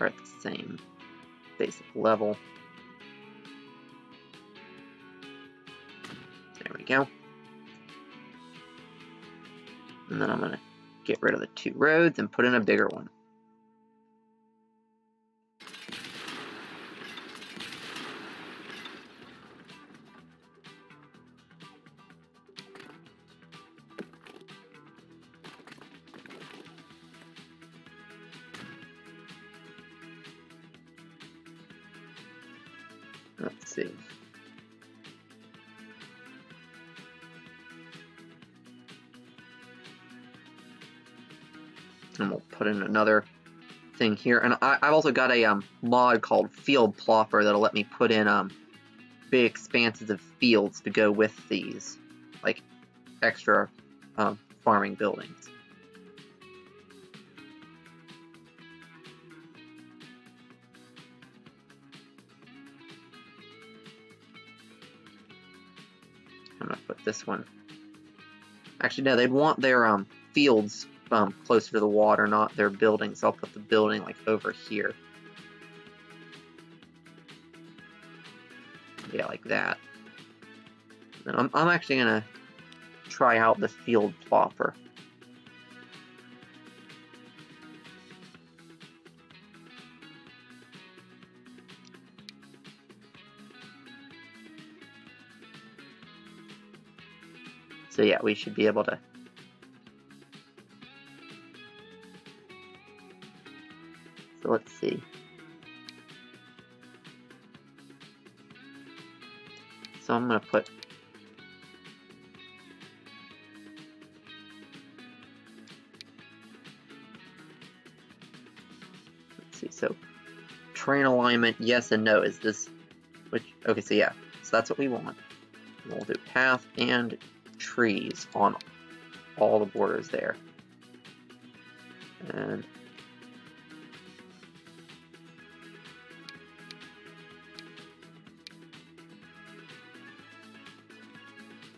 at the same basic level. There we go. And then I'm going to get rid of the 2 roads and put in a bigger one. Let's see. And we'll put in another thing here. And I've also got a mod called Field Plopper that'll let me put in big expanses of fields to go with these, like extra farming buildings. I'm gonna put this one. Actually, no, they'd want their fields closer to the water, not their buildings. So I'll put the building like over here. Yeah, like that. And I'm actually gonna try out the field plopper. So yeah, we should be able to so let's see. So I'm going to put let's see. So train alignment, yes and no. Is this which? Okay, so yeah. So that's what we want. And we'll do path and trees on all the borders there. And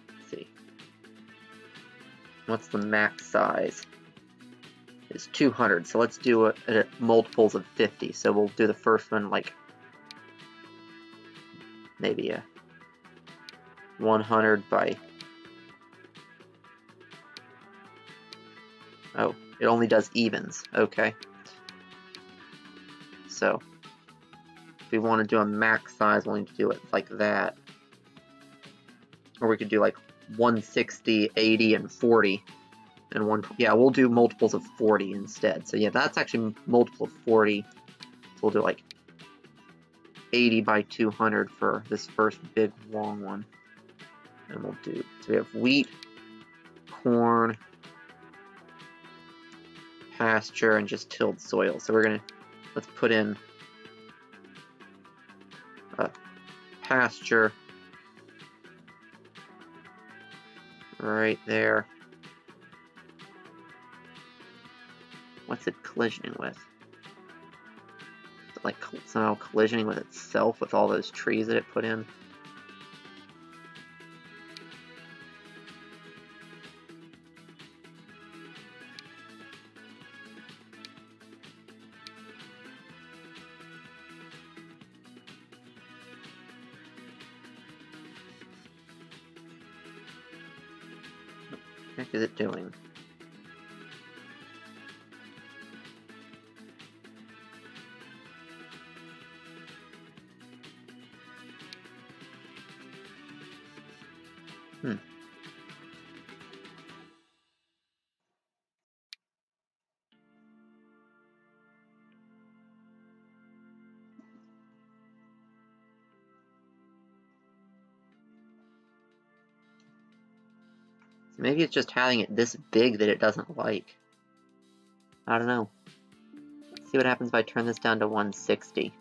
let's see. What's the max size? It's 200. So let's do it at multiples of 50. So we'll do the first one like maybe a 100 by. Oh, it only does evens. Okay. So if we want to do a max size, we'll need to do it like that. Or we could do like 160, 80, and 40. And yeah, we'll do multiples of 40 instead. So yeah, that's actually multiple of 40. So we'll do like 80 by 200 for this first big long one. And we'll do, so we have wheat, corn, pasture, and just tilled soil. So let's put in a pasture right there. What's it collisioning with? Is it like somehow collisioning with itself with all those trees that it put in? What the heck is it doing? So maybe it's just having it this big that it doesn't like. I don't know. Let's see what happens if I turn this down to 160.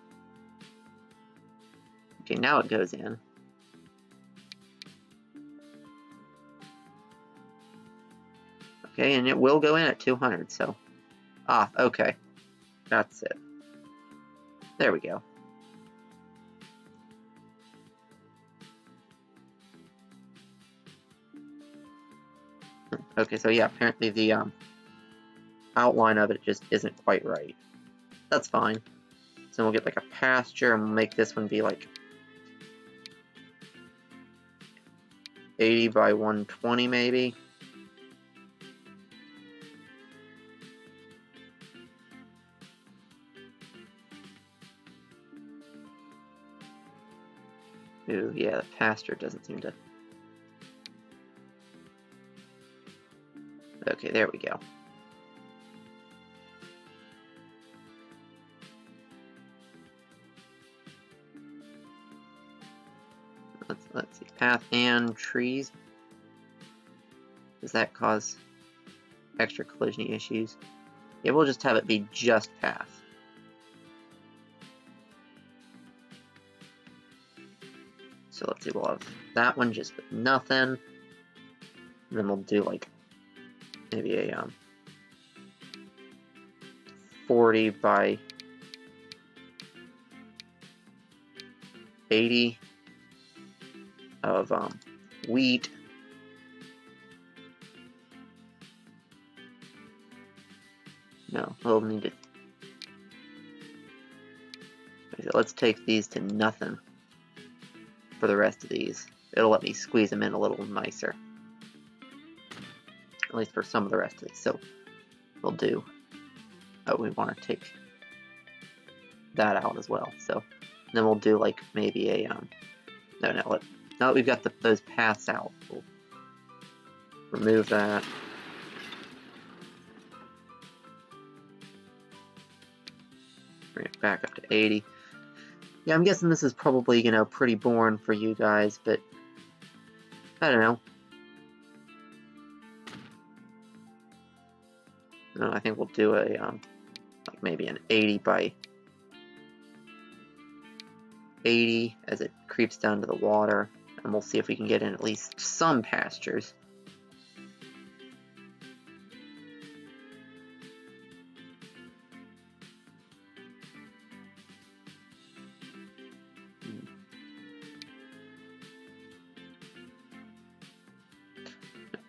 Okay, now it goes in. Okay, and it will go in at 200, so... Ah, okay. That's it. There we go. Okay, so yeah, apparently the outline of it just isn't quite right. That's fine. So we'll get like a pasture, and we'll make this one be like 80 by 120 maybe. Ooh, yeah, the pasture doesn't seem to... Okay, there we go. Let's see, path and trees. Does that cause extra collision issues? Yeah, we'll just have it be just path. So let's see, we'll have that one just with nothing. And then we'll do like maybe a 40 by 80 of wheat. No, we'll need to... Let's take these to nothing for the rest of these. It'll let me squeeze them in a little nicer. At least for some of the rest of these. So we'll do... Oh, we want to take that out as well. So then we'll do like maybe a... now that we've got those paths out, we'll remove that. Bring it back up to 80. Yeah, I'm guessing this is probably, pretty boring for you guys, but I don't know. No, I think we'll do a, like maybe an 80 by 80 as it creeps down to the water, and we'll see if we can get in at least some pastures.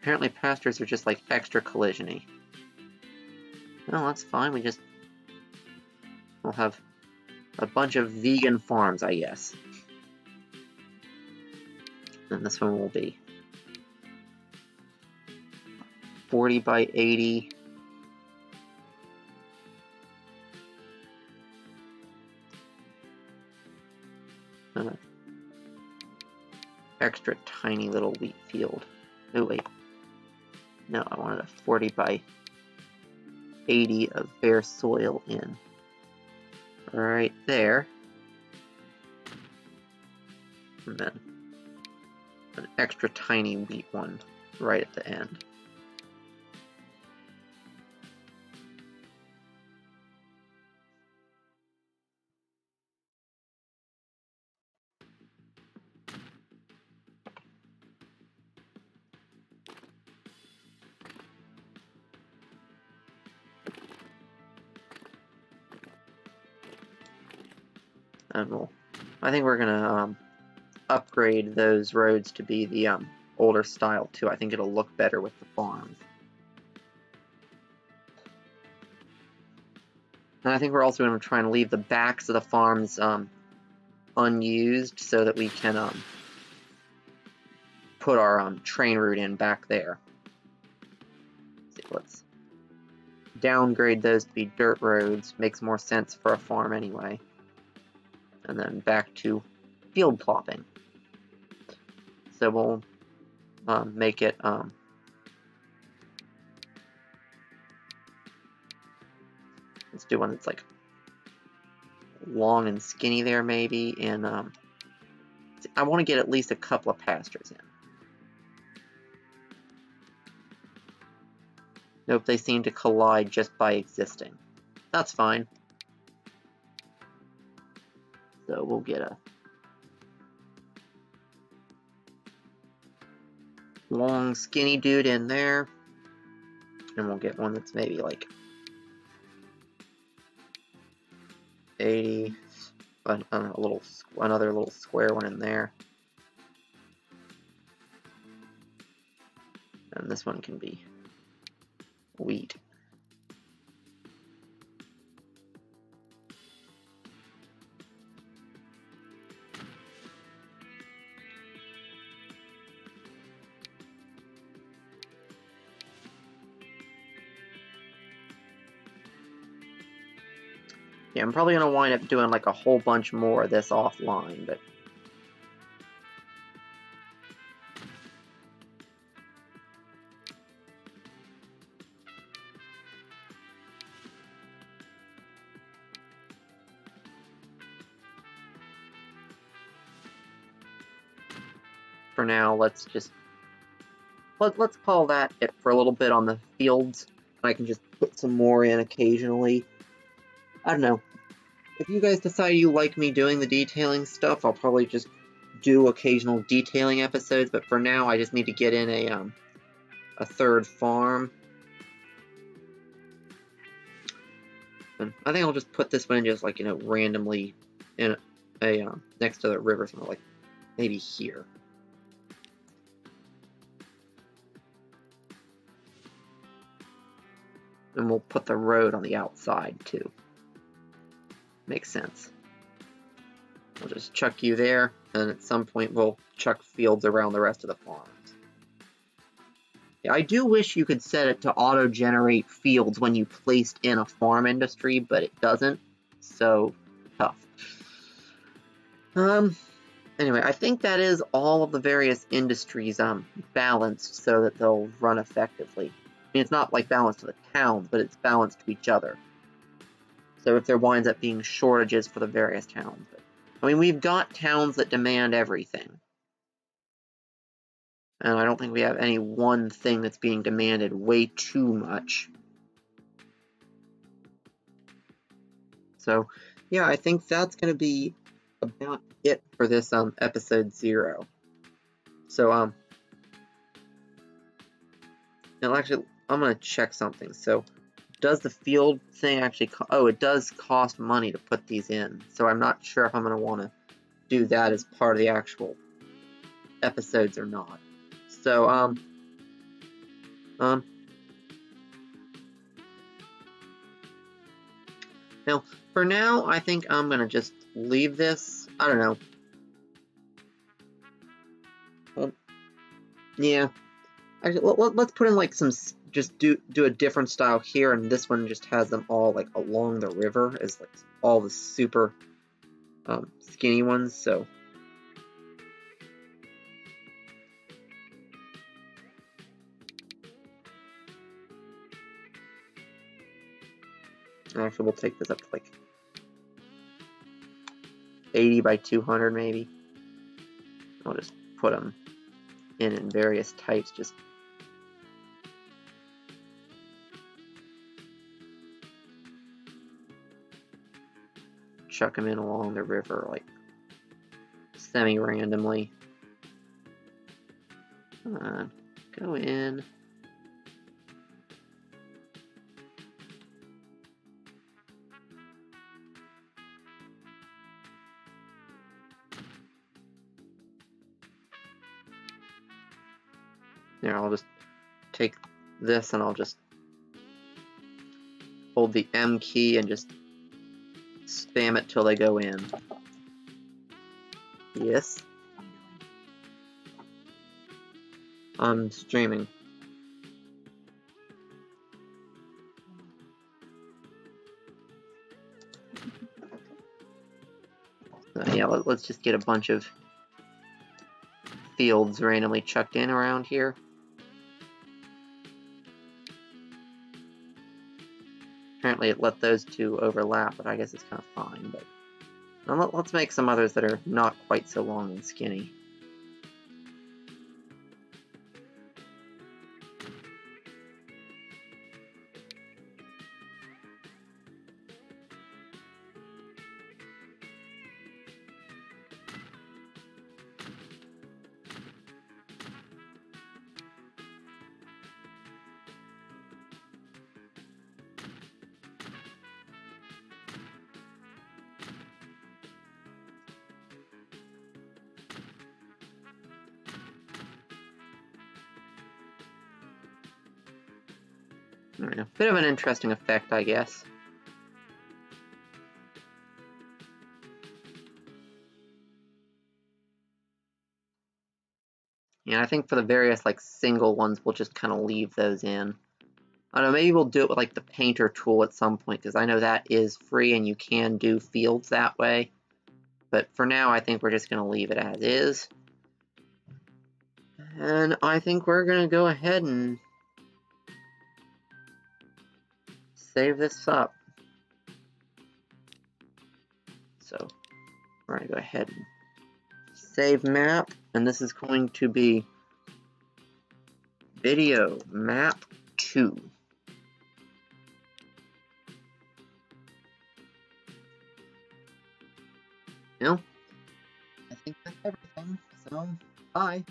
Apparently pastures are just like extra collision-y. No, that's fine, we'll have a bunch of vegan farms, I guess. And this one will be 40 by 80. Extra tiny little wheat field. Oh, wait. No, I wanted a 40 by 80 of bare soil in. Right there. And then an extra tiny wheat one right at the end. And I think we're gonna upgrade those roads to be the older style too. I think it'll look better with the farms. And I think we're also going to try and leave the backs of the farms unused so that we can put our train route in back there. Let's downgrade those to be dirt roads. Makes more sense for a farm anyway. And then back to field plopping. So we'll make it let's do one that's like long and skinny there maybe, and I want to get at least a couple of pastures in. Nope, they seem to collide just by existing. That's fine. So we'll get a long skinny dude in there, and we'll get one that's maybe like 80, another little square one in there. And this one can be wheat. Yeah, I'm probably going to wind up doing like a whole bunch more of this offline, but for now, let's call that it for a little bit on the fields. I can just put some more in occasionally. I don't know. If you guys decide you like me doing the detailing stuff, I'll probably just do occasional detailing episodes, but for now I just need to get in a third farm. And I think I'll just put this one in just like, randomly in a next to the river, somewhere like maybe here. And we'll put the road on the outside too. Makes sense. We'll just chuck you there, and at some point we'll chuck fields around the rest of the farms. Yeah, I do wish you could set it to auto-generate fields when you placed in a farm industry, but it doesn't. So, tough. Anyway, I think that is all of the various industries balanced so that they'll run effectively. I mean, it's not like balanced to the towns, but it's balanced to each other. So if there winds up being shortages for the various towns. But, I mean, we've got towns that demand everything. And I don't think we have any one thing that's being demanded way too much. So, yeah, I think that's going to be about it for this episode 0. So, now actually, I'm going to check something. So, does the field thing actually... Oh, it does cost money to put these in. So I'm not sure if I'm going to want to do that as part of the actual episodes or not. So, now, for now, I think I'm going to just leave this. I don't know. Well, yeah. Actually, let's put in like some... Just do a different style here, and this one just has them all like along the river as like all the super skinny ones. So Actually, we'll take this up to like 80 by 200 maybe. I'll just put them in various types, just chuck them in along the river like semi-randomly. Go in. There, I'll just take this and I'll just hold the M key and just spam it till they go in. Yes? I'm streaming. Yeah, let's just get a bunch of fields randomly chucked in around here. Apparently it let those two overlap, but I guess it's kind of fine. But now let's make some others that are not quite so long and skinny. A bit of an interesting effect, I guess. Yeah, I think for the various like single ones, we'll just kind of leave those in. I don't know, maybe we'll do it with like the painter tool at some point, because I know that is free and you can do fields that way. But for now, I think we're just going to leave it as is. And I think we're going to go ahead and save this up. So we're going to go ahead and save map, and this is going to be video map 2. You know, I think that's everything, so bye.